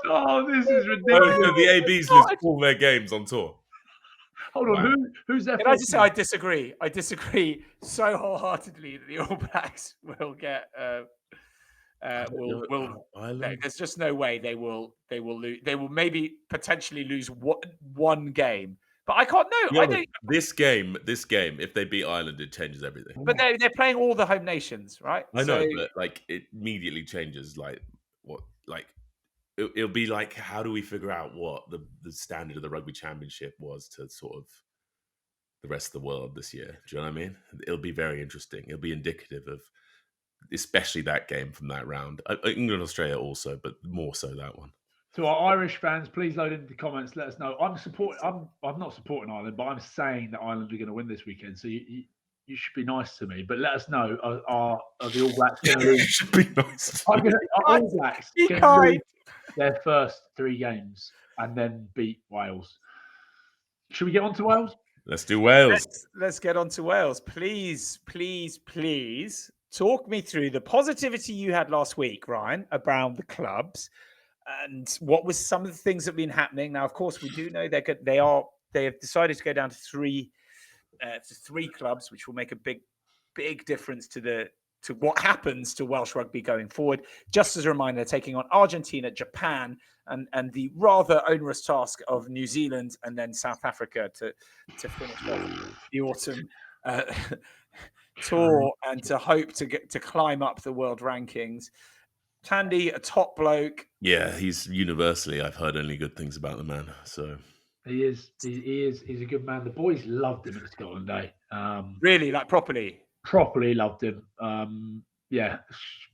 Oh, this is ridiculous. So the ABs lose all their games on tour. Hold on, who's their? Can I just say I disagree? I disagree so wholeheartedly that the All Blacks will get. There's just no way they will lose. They will maybe potentially lose one game, but I can't know. I don't. This game, if they beat Ireland, it changes everything. But they're playing all the home nations, right? I know, but like it immediately changes. Like what? Like it'll be like, how do we figure out what the standard of the rugby championship was to sort of the rest of the world this year? Do you know what I mean? It'll be very interesting. It'll be indicative of, especially that game from that round. England, Australia also, but more so that one. To our Irish fans, please load into the comments. Let us know. I'm not supporting Ireland, but I'm saying that Ireland are going to win this weekend. So you should be nice to me. But let us know. Are the All Blacks going to lose? You should be nice. Are All Blacks going to lose their first 3 games and then beat Wales? Should we get on to Wales? Let's do Wales. Let's get on to Wales. Please, please, please talk me through the positivity you had last week, Ryan, around the clubs, and what was some of the things that have been happening. Now, of course, we do know they have decided to go down to three clubs, which will make a big difference to what happens to Welsh rugby going forward. Just as a reminder, they're taking on Argentina, Japan, and the rather onerous task of New Zealand and then South Africa to finish off the autumn tour and to hope to climb up the world rankings. Tandy, a top bloke. Yeah, he's universally, I've heard only good things about the man. So he is. He's a good man. The boys loved him at Scotland Day. Really, like properly loved him. Yeah,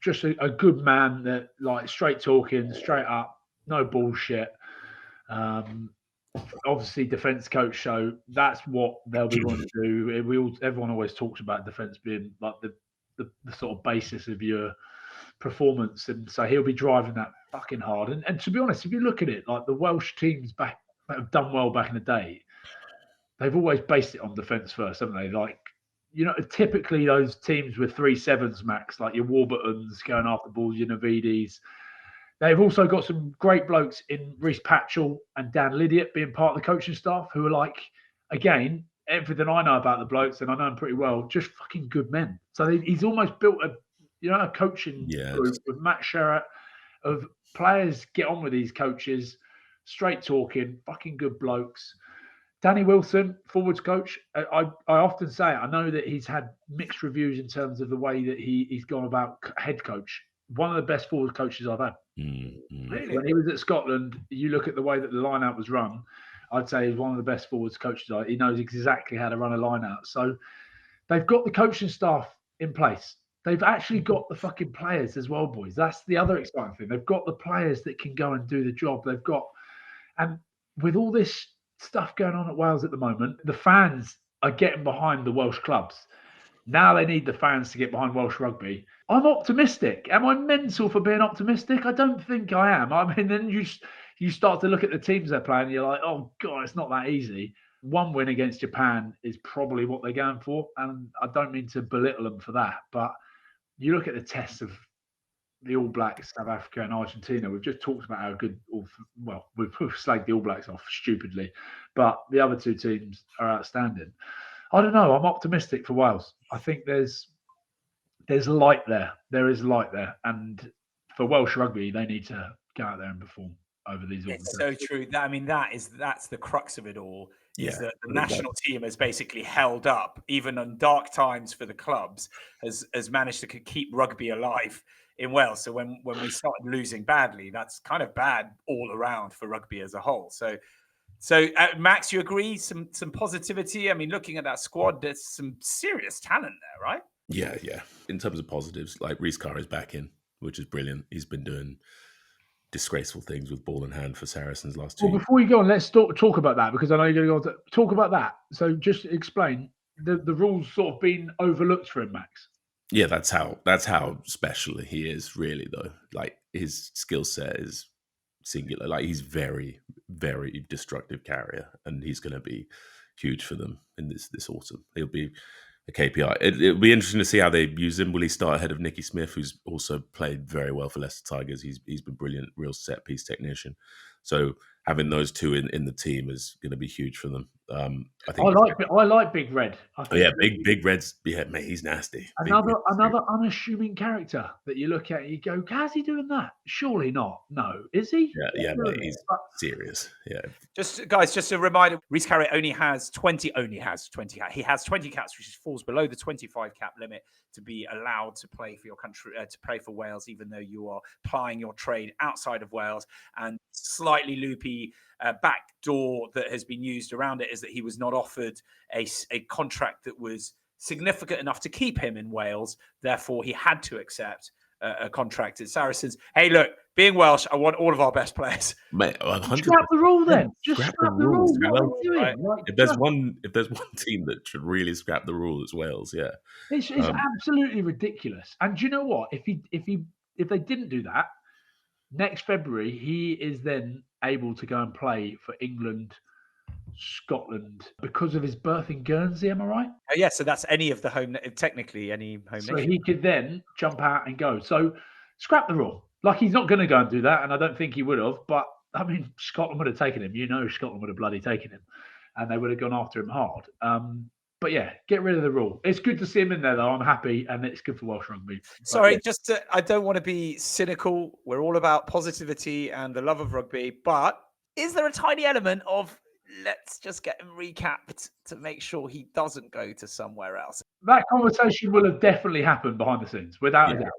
just a good man that like straight talking, straight up, no bullshit. Obviously, defence coach. So that's what they'll be wanting to do. Everyone always talks about defence being like the sort of basis of your performance, and so he'll be driving that fucking hard. And to be honest, if you look at it, like the Welsh teams back that have done well back in the day, they've always based it on defence first, haven't they? Like, you know, typically those teams with 3-7s max, like your Warburtons going after balls, your Navidis. They've also got some great blokes in Rhys Carre and Dan Lydiate being part of the coaching staff, who are like, again, everything I know about the blokes, and I know them pretty well, just fucking good men. So he's almost built a coaching group with Matt Sherratt of players get on with these coaches, straight talking, fucking good blokes. Danny Wilson, forwards coach. I often say, I know that he's had mixed reviews in terms of the way that he's gone about head coach. One of the best forward coaches I've had. Really? When he was at Scotland, you look at the way that the line-out was run, I'd say he's one of the best forwards coaches. He knows exactly how to run a line-out. So they've got the coaching staff in place. They've actually got the fucking players as well, boys. That's the other exciting thing. They've got the players that can go and do the job. And with all this stuff going on at Wales at the moment, the fans are getting behind the Welsh clubs. Now they need the fans to get behind Welsh rugby. I'm optimistic. Am I mental for being optimistic? I don't think I am. I mean, then you start to look at the teams they're playing, and you're like, oh God, it's not that easy. One win against Japan is probably what they're going for. And I don't mean to belittle them for that, but you look at the tests of the All Blacks, South Africa and Argentina. We've just talked about how good, we've slagged the All Blacks off stupidly, but the other two teams are outstanding. I don't know. I'm optimistic for Wales. I think there's light there. There is light there. And for Welsh rugby, they need to go out there and perform over these. It's so true. That's the crux of it all. Is that the national team has basically held up, even on dark times for the clubs, has managed to keep rugby alive in Wales. So when we started losing badly, that's kind of bad all around for rugby as a whole. So Max, you agree? Some positivity. I mean, looking at that squad, there's some serious talent there, right? Yeah. In terms of positives, like Rhys Carre is back in, which is brilliant. He's been doing disgraceful things with ball in hand for Saracens last 2 years. Well, before you go on, let's talk about that, because I know you're going to go on to talk about that. So just explain. the rules sort of been overlooked for him, Max? Yeah, that's how special he is, really, though. Like, his skill set is singular. Like, he's very, very destructive carrier, and he's going to be huge for them in this autumn. He'll be a KPI. It'll be interesting to see how they use him. Will he start ahead of Nicky Smith, who's also played very well for Leicester Tigers? He's been brilliant, real set piece technician. So having those two in the team is going to be huge for them. I think. I like Big Red. I think Big Red's mate. He's nasty. Another unassuming character that you look at and you go, how's he doing that? Surely not. No, is he? Yeah, mate. He's serious. Yeah. Just a reminder: Rhys Carre only has 20 caps. He has 20 caps, which falls below the 25 cap limit to be allowed to play for your country, to play for Wales, even though you are plying your trade outside of Wales. And slightly loopy back door that has been used around it is that he was not offered a contract that was significant enough to keep him in Wales. Therefore, he had to accept a contract at Saracens. Hey, look, being Welsh, I want all of our best players. Mate, 100%. Scrap the rule then. Just scrap the rules. Right? If there's one team that should really scrap the rule, it's Wales. Yeah, it's absolutely ridiculous. And do you know what? If they didn't do that, next February he is then able to go and play for England, Scotland, because of his birth in Guernsey. Am I right? Yeah. So that's any of the technically any home. So nation. He could then jump out and go. So scrap the rule. Like, he's not going to go and do that, and I don't think he would have. But I mean, Scotland would have taken him. Scotland would have bloody taken him, and they would have gone after him hard. But yeah, get rid of the rule. It's good to see him in there, though. I'm happy, and it's good for Welsh rugby. Sorry, I don't want to be cynical. We're all about positivity and the love of rugby, but is there a tiny element of let's just get him recapped to make sure he doesn't go to somewhere else? That conversation will have definitely happened behind the scenes, without a doubt.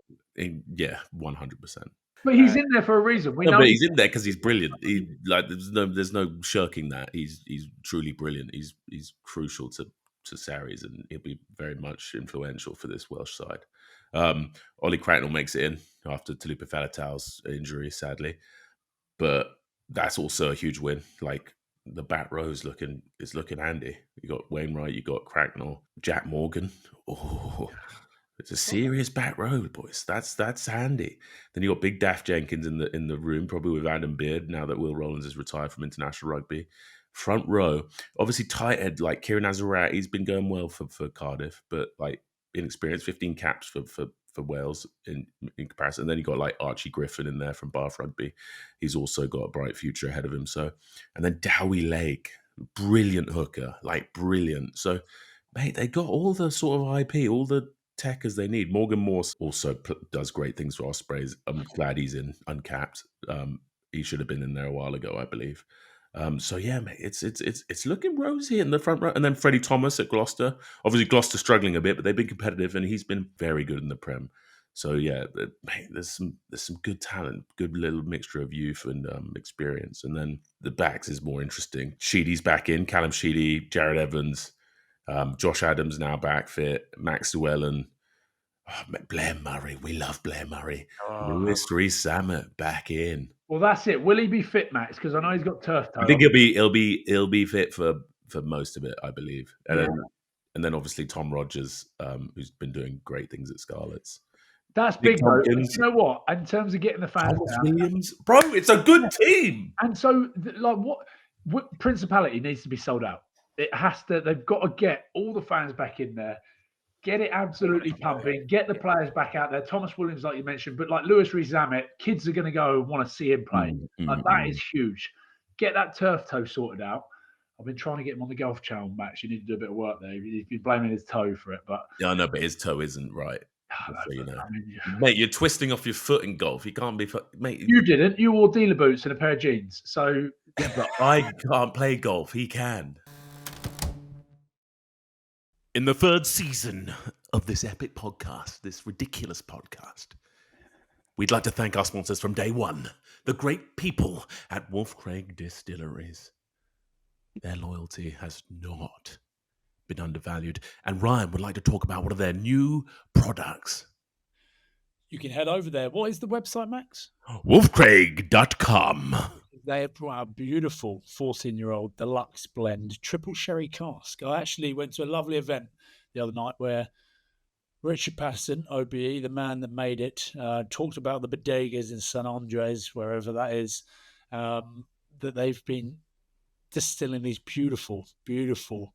Yeah, 100%. But he's in there for a reason. But he's in there because he's brilliant. There's no shirking that. He's truly brilliant. He's crucial to Sarries, and he'll be very much influential for this Welsh side. Ollie Cracknell makes it in after Talupa Falatau's injury, sadly, but that's also a huge win. Like, the back row is looking handy. You got Wainwright, you got Cracknell, Jack Morgan. Oh, it's a serious back row, boys. That's handy. Then you got Big Daft Jenkins in the room, probably with Adam Beard now that Will Rollins is retired from international rugby. Front row, obviously tight head like Kieran Azarat. He's been going well for Cardiff, but like inexperienced. 15 caps for Wales in comparison. And then you got like Archie Griffin in there from Bath Rugby. He's also got a bright future ahead of him. So, and then Dowie Lake, brilliant hooker, like brilliant. So, mate, they got all the sort of IP, all the tech as they need. Morgan Morse also does great things for Ospreys. I'm glad he's in uncapped. He should have been in there a while ago, I believe. So yeah, mate, it's looking rosy in the front row. And then Freddie Thomas at Gloucester. Obviously, Gloucester struggling a bit, but they've been competitive, and he's been very good in the Prem. So yeah, mate, there's some good talent, good little mixture of youth and experience. And then the backs is more interesting. Sheedy's back in. Callum Sheedy, Jared Evans, Josh Adams now back fit. Max Llewellyn. Blair Murray. We love Blair Murray. Rhys Carre back in. Well, that's it. Will he be fit, Max? Because I know he's got turf toe. I think he'll be fit for most of it, I believe. And then obviously Tom Rogers, who's been doing great things at Scarlets. That's big, though. You know what? In terms of getting the fans out, Williams, bro, it's a good team. And so, like, what Principality needs to be sold out. It has to. They've got to get all the fans back in there. Get it absolutely pumping. Get the players back out there. Thomas Williams, like you mentioned, but like Lewis Rees-Zammit, kids are going to go and want to see him play. Like, that is huge. Get that turf toe sorted out. I've been trying to get him on the golf channel, Max. You need to do a bit of work there. He's been blaming his toe for it, but yeah, I know, but his toe isn't right. So, you know. Mate, you're twisting off your foot in golf. You can't be, mate. You didn't. You wore dealer boots and a pair of jeans. So yeah, but I can't play golf. He can. In the third season of this epic podcast, this ridiculous podcast, we'd like to thank our sponsors from day one, the great people at Wolf Craig Distilleries. Their loyalty has not been undervalued. And Ryan would like to talk about one of their new products. You can head over there. What is the website, Max? Wolfcraig.com. they have brought out a beautiful 14-year-old deluxe blend triple sherry cask. I actually went to a lovely event the other night where Richard Patterson, OBE, the man that made it, talked about the bodegas in St Andres, wherever that is, that they've been distilling these beautiful, beautiful,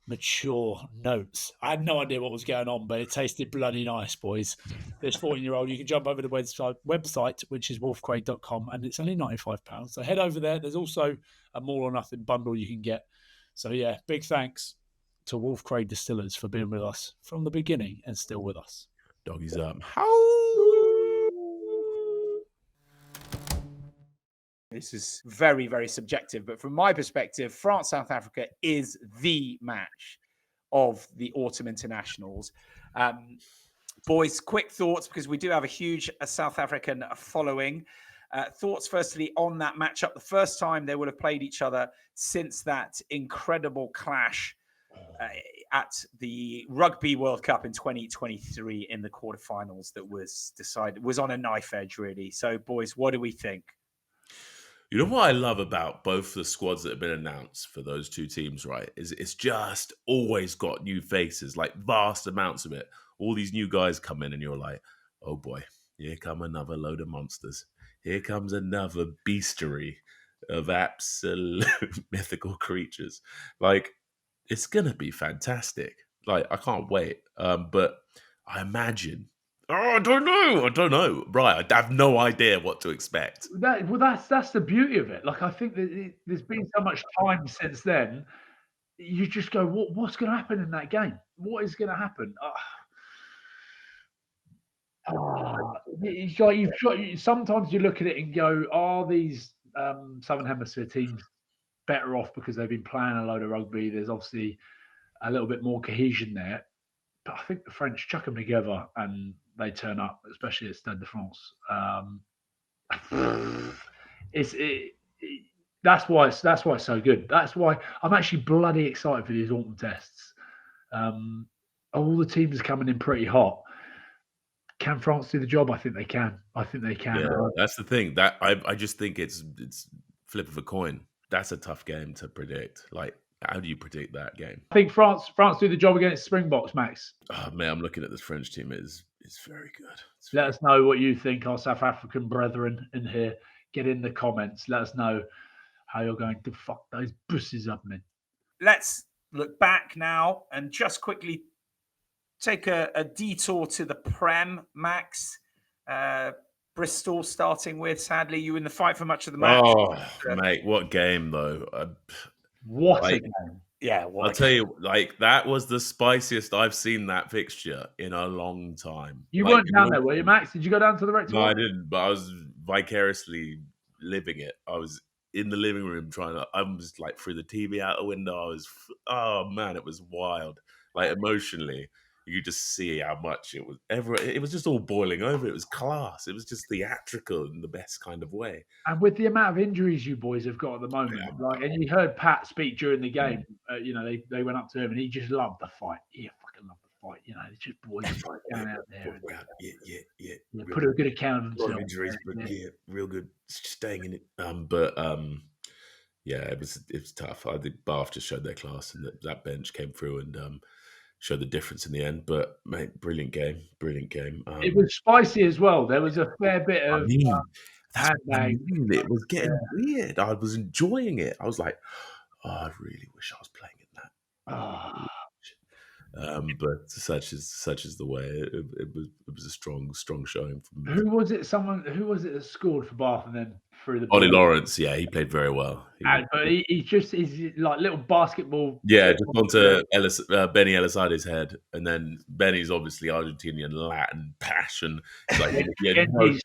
mature notes. I had no idea what was going on, but it tasted bloody nice, boys. This 14-year-old, you can jump over to the website, which is wolfcrate.com, and it's only £95. So head over there. There's also a More or Nothing bundle you can get. So yeah, big thanks to Wolf Crate Distillers for being with us from the beginning and still with us. Doggies up. This is very, very subjective, but from my perspective, France-South Africa is the match of the autumn internationals. Boys, quick thoughts, because we do have a huge South African following. Thoughts, firstly, on that matchup. The first time they would have played each other since that incredible clash at the Rugby World Cup in 2023 in the quarterfinals that was on a knife edge, really. So, boys, what do we think? You know what I love about both the squads that have been announced for those two teams, right? Is it's just always got new faces, like vast amounts of it. All these new guys come in and you're like, oh boy, here come another load of monsters. Here comes another beastery of absolute mythical creatures. Like, it's going to be fantastic. Like, I can't wait. But I imagine... Oh, I don't know. Right, I have no idea what to expect. That's the beauty of it. Like, I think that there's been so much time since then. You just go, what's going to happen in that game? What is going to happen? It's like sometimes you look at it and go, are these Southern Hemisphere teams better off because they've been playing a load of rugby? There's obviously a little bit more cohesion there. But I think the French chuck them together and they turn up, especially at Stade de France. That's why it's so good. That's why I'm actually bloody excited for these autumn tests. All the teams are coming in pretty hot. Can France do the job? I think they can. Yeah, that's the thing. That I just think it's flip of a coin. That's a tough game to predict. Like, how do you predict that game? I think France do the job against Springboks, Max. Oh man, I'm looking at this French team. It's very good. Let us know what you think, our South African brethren in here. Get in the comments. Let us know how you're going to fuck those buses up, man. Let's look back now and just quickly take a detour to the Prem, Max. Bristol starting with, sadly, you in the fight for much of the match. Oh, mate, what game, though. What a game. Yeah, I'll tell you, like, that was the spiciest I've seen that fixture in a long time. You weren't down there, were you, Max? Did you go down to the rectangle? No, I didn't, but I was vicariously living it. I was in the living room I was like through the TV out the window. Oh man, it was wild. Like, emotionally, you could just see how much it was just all boiling over. It was class. It was just theatrical in the best kind of way. And with the amount of injuries you boys have got at the moment, and you heard Pat speak during the game, they went up to him and he just loved the fight. He fucking loved the fight. It's just boys going out there. Yeah, put a good account of themselves. Injuries, but real good staying in it. Yeah, it was tough. I think Bath just showed their class, and that bench came through and showed the difference in the end. But mate, brilliant game. It was spicy as well. There was a fair bit of it was getting weird. I was enjoying it. I was like, I really wish I was playing in that. But such is the way. It was a strong showing from. Who was it that scored for Bath and then through the Ollie Lawrence? Yeah, he played very well. But he's like little basketball. Yeah, just onto Benny Elisade's head, and then Benny's obviously Argentinian Latin passion. Like, he's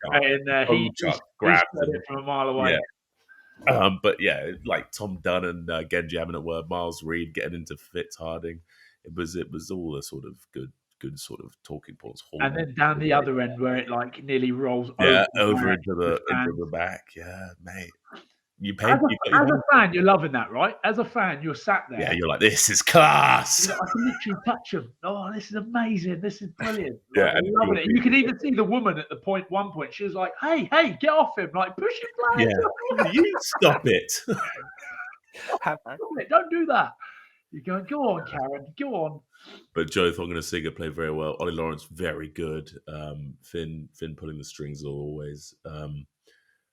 grabbed it from a mile away. Yeah. But yeah, like Tom Dunn and Genji having a word, Miles Reed getting into Fitz Harding. It was all a sort of good sort of talking points. And then down the other end where it like nearly rolls over into the back. Yeah, mate. You paid. As You got your a money. fan, you're loving that, right? As a fan, you're sat there. Yeah, you're like, this is class. I can literally touch them. Oh, this is amazing. This is brilliant. Yeah, Like, and I'm loving it. And you can even see the woman at one point. She was like, hey, get off him. Like, push him back. Yeah, you stop it. Don't do that. You're going, go on, Karen, go on. But Joe Thongana-Siga played very well. Ollie Lawrence, very good. Finn pulling the strings always.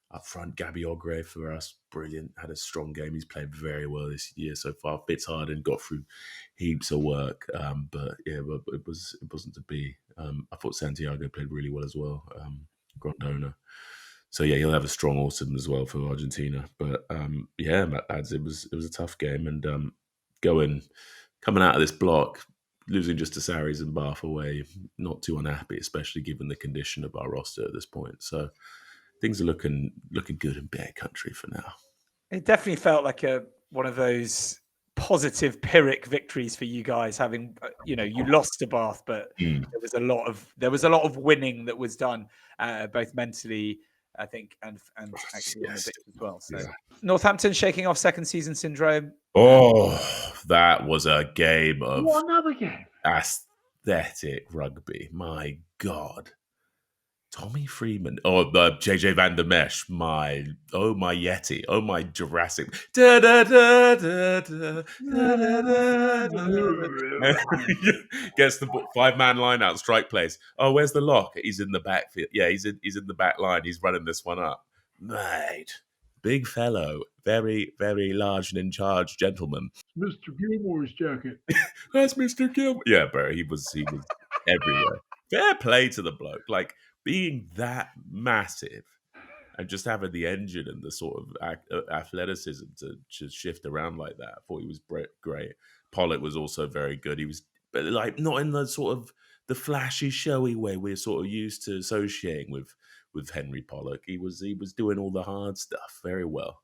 Up front, Gabby Ogre for us, brilliant. Had a strong game. He's played very well this year so far. Fitzharden got through heaps of work, but yeah, it wasn't to be. I thought Santiago played really well as well. Grondona. So yeah, he'll have a strong autumn as well for Argentina. But yeah, lads, it was a tough game, and coming out of this block, losing just to Sarries and Bath away, not too unhappy, especially given the condition of our roster at this point. So things are looking good in Bear Country for now. It definitely felt like one of those positive Pyrrhic victories for you guys. Having you lost to Bath, but there was a lot of winning that was done, both mentally, I think, and actually on the pitch as well. So Northampton shaking off second season syndrome. Oh, that was a game of another game. Aesthetic rugby. My God. Tommy Freeman. Oh, JJ Van Der Mesh. My Yeti. Oh, my Jurassic. Da, da, da, da, da, da, da, da. Gets the 5-man line out, strike place. Oh, where's the lock? He's in the backfield. Yeah, he's in the back line. He's running this one up. Mate. Big fellow. Very, very large and in charge gentleman. Mr. Gilmore's jacket. That's Mr. Gilmore. Yeah, bro. He was everywhere. Fair play to the bloke. Like, being that massive and just having the engine and the sort of athleticism to just shift around like that, I thought he was great. Pollock was also very good. He was, but like not in the sort of the flashy, showy way we're sort of used to associating with Henry Pollock. He was doing all the hard stuff very well.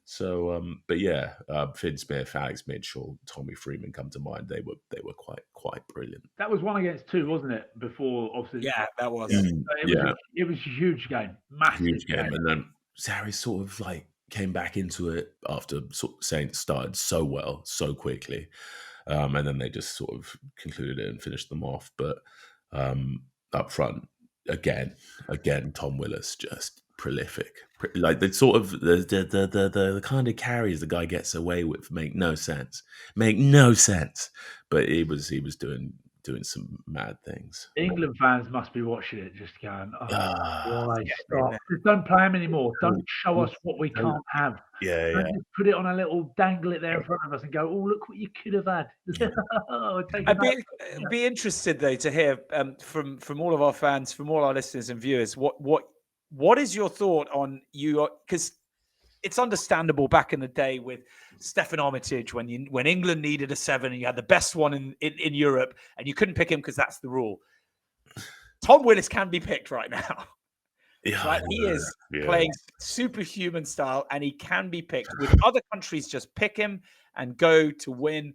So, but yeah, Finn Smith, Alex Mitchell, Tommy Freeman come to mind. They were quite brilliant. That was 1 against 2, wasn't it? Before, obviously. Yeah, that was. It was a huge game, massive huge game. And then Sarries sort of like came back into it after sort of saying it started so well, so quickly, and then they just sort of concluded it and finished them off. But up front, again, Tom Willis just prolific. Like the sort of the kind of carries the guy gets away with make no sense. But he was doing some mad things. England fans must be watching it, just going, why stop? Just don't play him anymore. Don't show us what we can't have. Don't just put it on a little, dangle it there in front of us and go, oh, look what you could have had. I'd be interested though to hear from all of our fans, from all our listeners and viewers, what is your thought on you? Because it's understandable back in the day with Stefan Armitage when England needed a 7 and you had the best one in Europe and you couldn't pick him because that's the rule. Tom Willis can be picked right now. Right? He is playing superhuman style and he can be picked. With other countries, just pick him and go to win.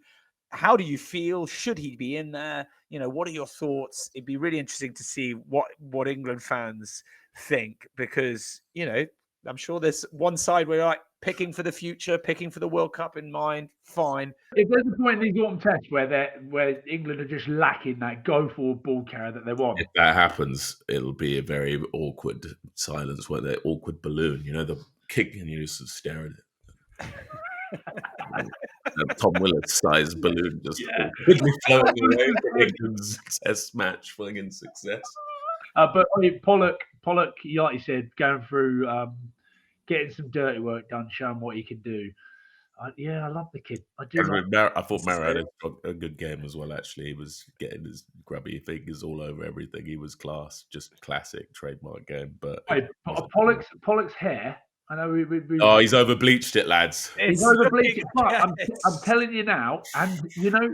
How do you feel? Should he be in there? What are your thoughts? It'd be really interesting to see what England fans think, because I'm sure there's one side where like picking for the future, picking for the World Cup in mind. Fine. If there's a point in these autumn tests where England are just lacking that go forward ball carrier that they want, if that happens, it'll be a very awkward silence, where the awkward balloon, the kick, and you just stare at it. Tom Willis sized balloon just awkwardly floating away from England's test match, flinging success. But I mean, Pollock, like you said, going through, getting some dirty work done, showing what he can do. I love the kid. I do. I thought Maro had a good game as well. Actually, he was getting his grubby fingers all over everything. He was class, just classic trademark game. But Pollock's hair. I know he's over bleached it, lads. He's over bleached it. But I'm telling you now, and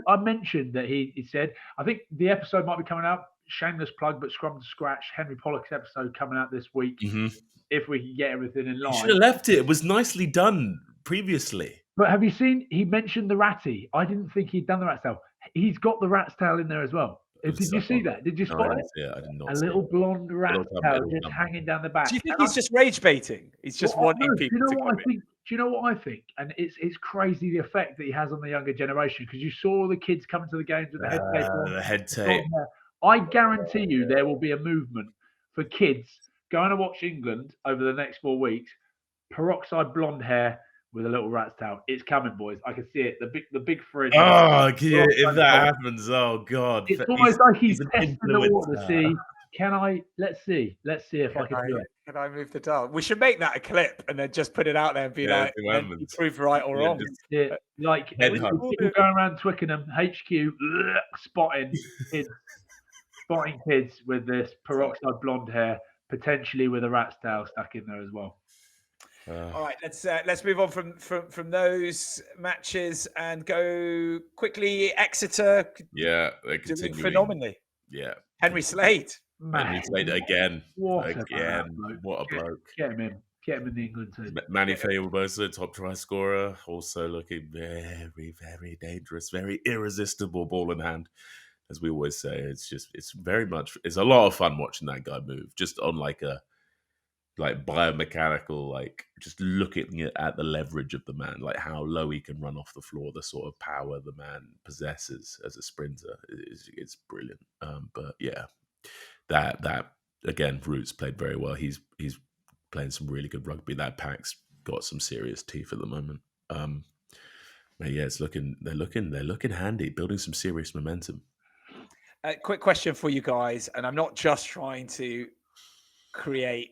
I mentioned that he said, I think the episode might be coming out. Shameless plug, but Scrum to Scratch, Henry Pollock's episode coming out this week. Mm-hmm. If we can get everything in line. You should have left it. It was nicely done previously. But have you seen, he mentioned the ratty. I didn't think he'd done the rat's tail. He's got the rat's tail in there as well. Did you see that? Did you spot it? Yeah, I did not. A little blonde rat's tail just hanging down the back. Do you think he's just rage baiting? He's just wanting people to come in. Do you know what I think? And it's crazy the effect that he has on the younger generation, because you saw the kids coming to the games with the head tape on. The head tape. I guarantee you there will be a movement for kids going to watch England over the next 4 weeks. Peroxide blonde hair with a little rat's tail. It's coming, boys. I can see it. The big fringe. Oh, if that happens, oh God. It's almost like he's an testing the water to influencer. see. Can I? Let's see if I can do it. Can I move the dial? We should make that a clip and then just put it out there and be like, you prove right or wrong. Like people going around Twickenham HQ spotting kids with this peroxide blonde hair, potentially with a rat's tail stuck in there as well. All right, let's move on from those matches and go quickly. Exeter, they're doing phenomenally. Yeah, Henry Slade. Henry Slade again. What a bloke! Get him in the England team. Manny Fayubosa, top try scorer, also looking very, very dangerous, very irresistible ball in hand. As we always say, it's a lot of fun watching that guy move, just on like biomechanical, like just looking at the leverage of the man, like how low he can run off the floor, the sort of power the man possesses as a sprinter. It's brilliant. But yeah, that again, Roots played very well. He's playing some really good rugby. That pack's got some serious teeth at the moment. But yeah, they're looking handy, building some serious momentum. Quick question for you guys, and I'm not just trying to create,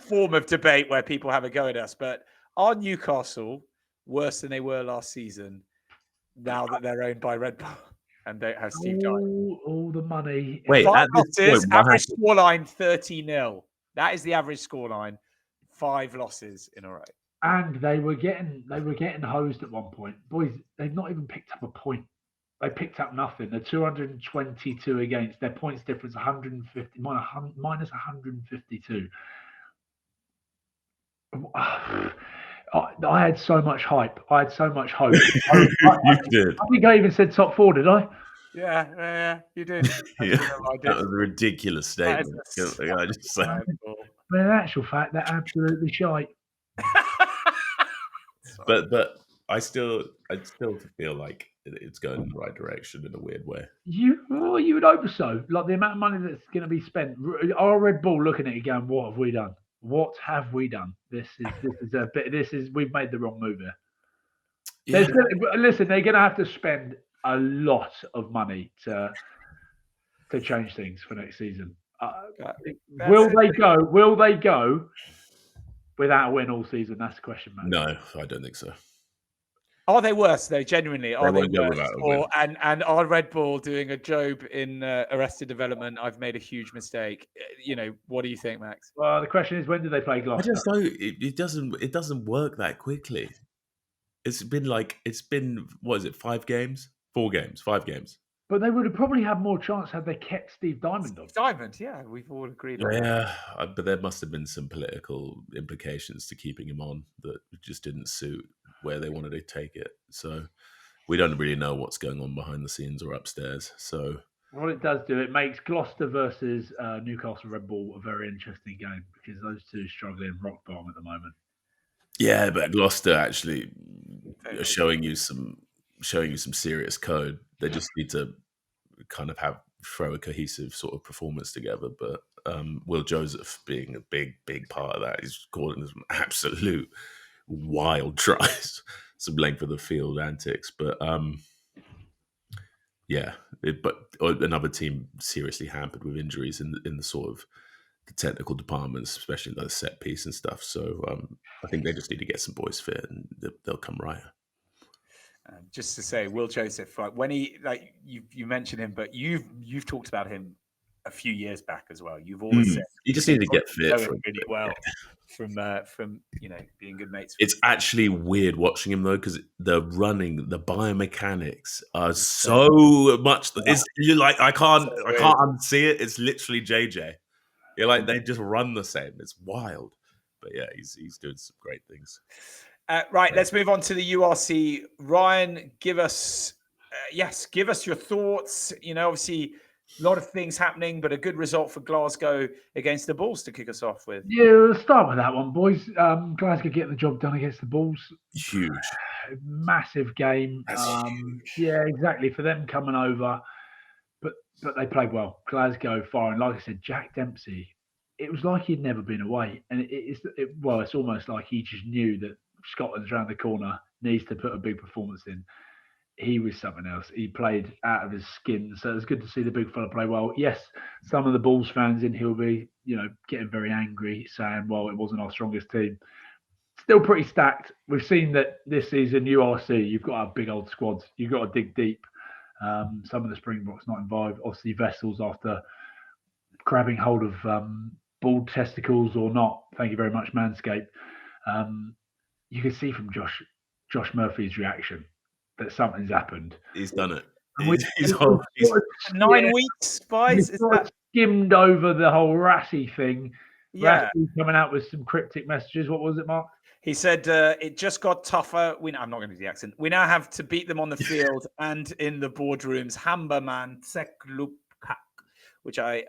form of debate where people have a go at us, but are Newcastle worse than they were last season now that they're owned by Red Bull and don't have Steve Giant? All the money. Wait, average scoreline 30-0. That is the average scoreline. 5 losses in a row. And they were getting hosed at one point. Boys, they've not even picked up a point. They picked up nothing. They're 222 against. Their points difference 150 minus 152. I had so much hype. I had so much hope. You did. I think I even said top 4, did I? Yeah, you did. That was a ridiculous statement. I just say. But in actual fact, they're absolutely shite. But I still feel like it's going in the right direction in a weird way. You would hope so. Like the amount of money that's going to be spent. Are Red Bull looking at it going, what have we done? What have we done? We've made the wrong move here. Yeah. Listen, they're going to have to spend a lot of money to change things for next season. Will they go without a win all season? That's the question, man. No, I don't think so. Are they worse though? Genuinely, are they worse? And are Red Bull doing a Job in Arrested Development? I've made a huge mistake. What do you think, Max? Well, the question is, when do they play Gloucester? I just know it doesn't work that quickly. It's been what is it? 5 games, 4 games, 5 games. But they would have probably had more chance had they kept Steve Diamond on. Diamond, yeah, we've all agreed on that. Yeah, but there must have been some political implications to keeping him on that just didn't suit where they wanted to take it. So we don't really know what's going on behind the scenes or upstairs. So what it does do, it makes Gloucester versus Newcastle Red Bull a very interesting game, because those two are struggling rock bottom at the moment. Yeah, but Gloucester actually are showing you some serious code. They just need to kind of throw a cohesive sort of performance together. But Will Joseph being a big part of that, he's calling some absolute wild tries, some length of the field antics. But another team seriously hampered with injuries in the sort of the technical departments, especially the set piece and stuff. So I think they just need to get some boys fit, and they'll come right. Just to say, Will Joseph, when he you mentioned him, but you've talked about him a few years back as well. You've always said you just need to get fit really well from being good mates. It's actually weird watching him though, because the running, the biomechanics are so much. You're like, I can't unsee it. It's literally JJ. You're like, they just run the same. It's wild. But yeah, he's doing some great things. Right, let's move on to the URC. Ryan, give us your thoughts. Obviously A lot of things happening, but a good result for Glasgow against the Bulls to kick us off with. Yeah, let's start with that one, boys. Glasgow getting the job done against the Bulls. Huge. Massive game. That's huge. Yeah, exactly. For them coming over. But they played well. Glasgow firing. Like I said, Jack Dempsey, it was like he'd never been away. And it's almost like he just knew that Scotland's around the corner, needs to put a big performance in. He was something else. He played out of his skin. So it was good to see the big fella play well. Yes, some of the Bulls fans in here will be, getting very angry, saying, well, it wasn't our strongest team. Still pretty stacked. We've seen that this season, URC, you've got a big old squads. You've got to dig deep. Some of the Springboks not involved. Obviously, Vessels after grabbing hold of bald testicles or not. Thank you very much, Manscaped. You can see from Josh Murphy's reaction that something's happened. He's done it. He's 9 weeks, boys. Is that skimmed over the whole Rassie thing? Yeah, Rassie coming out with some cryptic messages. What was it, Mark? he said it just got tougher. I'm not going to do the accent. We now have to beat them on the field and in the boardrooms. Hamba man Tseklupkak, which I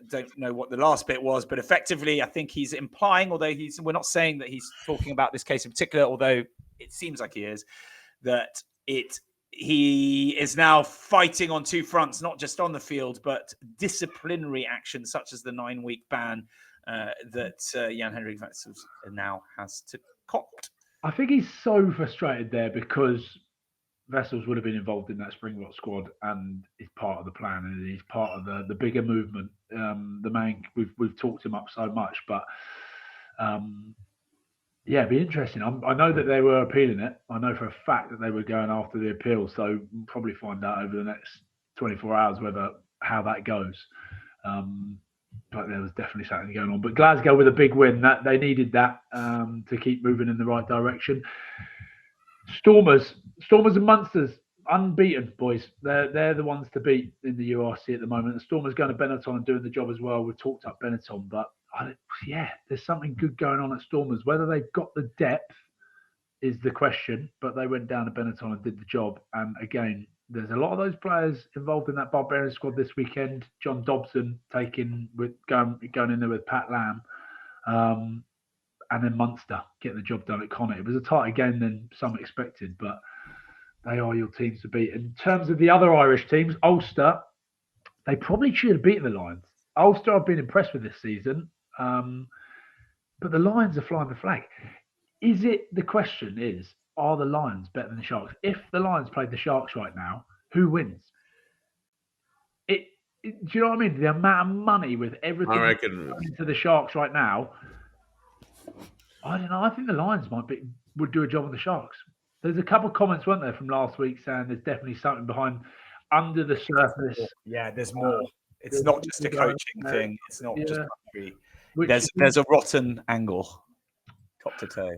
don't know what the last bit was, but effectively, I think he's implying, although we're not saying that he's talking about this case in particular, although it seems like he is, that he is now fighting on two fronts, not just on the field, but disciplinary action, such as the 9-week ban that Jan-Henrik Wessels now has to copt. I think he's so frustrated there because Wessels would have been involved in that Springbok squad and is part of the plan and he's part of the bigger movement. The man, we've talked him up so much, but it'd be interesting. I know that they were appealing it. I know for a fact that they were going after the appeal, so we'll probably find out over the next 24 hours how that goes. But there was definitely something going on. But Glasgow with a big win, that they needed that to keep moving in the right direction. Stormers and Munsters, unbeaten, boys. They're the ones to beat in the URC at the moment. The Stormers going to Benetton and doing the job as well. We've talked up Benetton, but there's something good going on at Stormers. Whether they've got the depth is the question, but they went down to Benetton and did the job. And again, there's a lot of those players involved in that Barbarian squad this weekend. John Dobson going in there with Pat Lamb, and then Munster getting the job done at Connacht. It was a tighter game than some expected, but they are your teams to beat. In terms of the other Irish teams, Ulster, they probably should have beaten the Lions. Ulster, I've been impressed with this season, but the Lions are flying the flag. The question is, are the Lions better than the Sharks? If the Lions played the Sharks right now, who wins? Do you know what I mean? The amount of money with everything I reckon into the Sharks right now, I don't know. I think the Lions would do a job on the Sharks. There's a couple of comments, weren't there, from last week saying there's definitely something behind under the surface. Yeah, there's more. It's not just a coaching thing. It's not just rugby. There's a rotten angle, top to toe,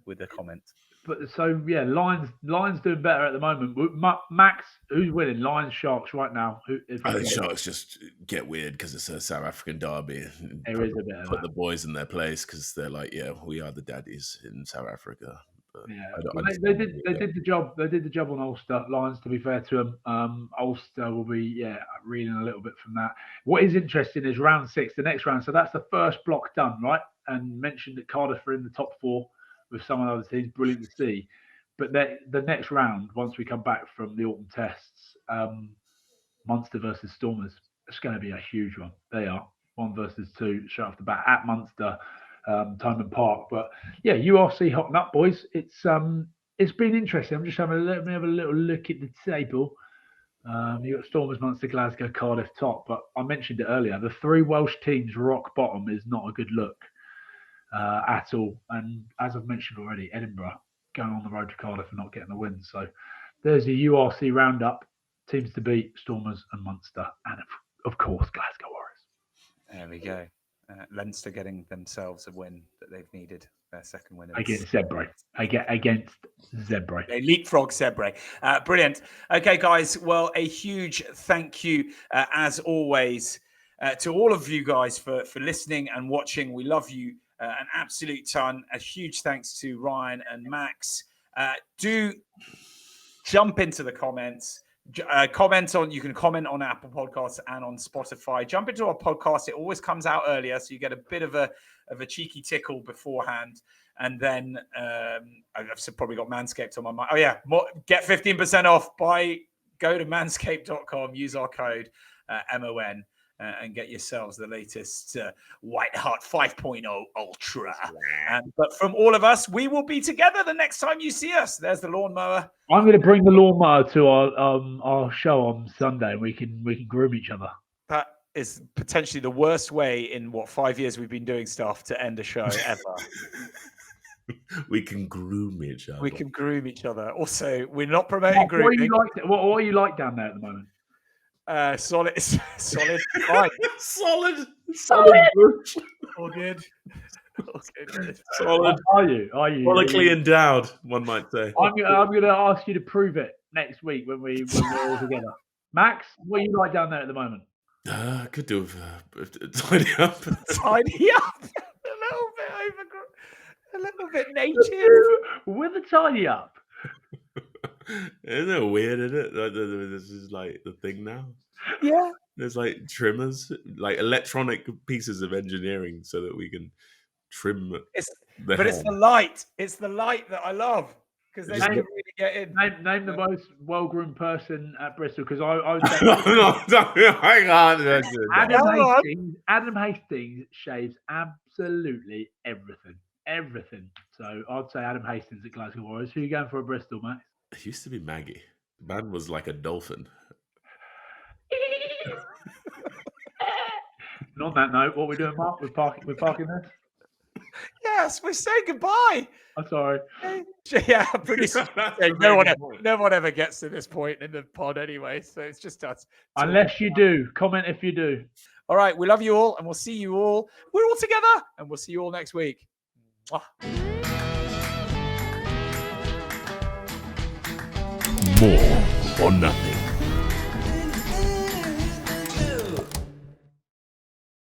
with the comment. But Lions doing better at the moment. Max, who's winning? Lions, Sharks right now. I think Sharks just get weird because it's a South African derby. There is a bit of put the boys in their place because they're like, we are the daddies in South Africa. But they did the job. They did the job on Ulster. Lions, to be fair to them, Ulster will be reading a little bit from that. What is interesting is round 6, the next round. So that's the first block done, right? And mentioned that Cardiff are in the top 4. With some of the other teams, brilliant to see. But the next round, once we come back from the autumn tests, Munster versus Stormers, it's going to be a huge one. They are 1 versus 2 straight off the bat at Munster, Thomond Park. But URC hotting up, boys. It's been interesting. I'm just let me have a little look at the table. You got Stormers, Munster, Glasgow, Cardiff top. But I mentioned it earlier. The 3 Welsh teams rock bottom is not a good look. At all. And as I've mentioned already, Edinburgh going on the road to Cardiff and not getting the win. So there's a URC roundup. Teams to beat, Stormers and Munster. And of course, Glasgow Warriors. There we go. Leinster getting themselves a win that they've needed. Their second win. Against Zebre. Against Zebre. They leapfrog Zebre. Brilliant. Okay, guys. Well, a huge thank you, as always, to all of you guys for listening and watching. We love you. An absolute ton. A huge thanks to Ryan and Max. Do jump into the comments. You can comment on Apple Podcasts and on Spotify. Jump into our podcast. It always comes out earlier, so you get a bit of a cheeky tickle beforehand. And then I've probably got Manscaped on my mind. Oh yeah, get 15% off go to manscaped.com, use our code MON and get yourselves the latest White Hart 5.0 Ultra. But from all of us, we will be together the next time you see us. There's the lawnmower. I'm going to bring the lawnmower to our show on Sunday, and we can groom each other. That is potentially the worst way in 5 years we've been doing stuff to end a show ever. We can groom each other. We can groom each other. Also, we're not promoting grooming. What are you like down there at the moment? Solid. Fine. solid. All good. Solid. Are you? Follically endowed, one might say. I'm going to ask you to prove it next week when we're all together. Max, what are you like down there at the moment? I could do tidy up. Tidy up. A little bit native. With a tidy up. Isn't it weird, isn't it? This is like the thing now. Yeah. There's like trimmers, like electronic pieces of engineering so that we can trim it's the light. It's the light that I love. Because they can really get in. Name the most well-groomed person at Bristol, because I would say Adam Hastings shaves absolutely everything. Everything. So I'd say Adam Hastings at Glasgow Warriors. Who are you going for at Bristol, Max? It used to be Maggie. The man was like a dolphin. And on that note, what are we doing, Mark? We're parking this? Yes, we're saying goodbye. I'm sorry. Yeah, pretty soon. No one ever gets to this point in the pod anyway, so it's just us. Unless you do. Comment if you do. All right, we love you all, and we'll see you all. We're all together, and we'll see you all next week. Mwah. More or nothing.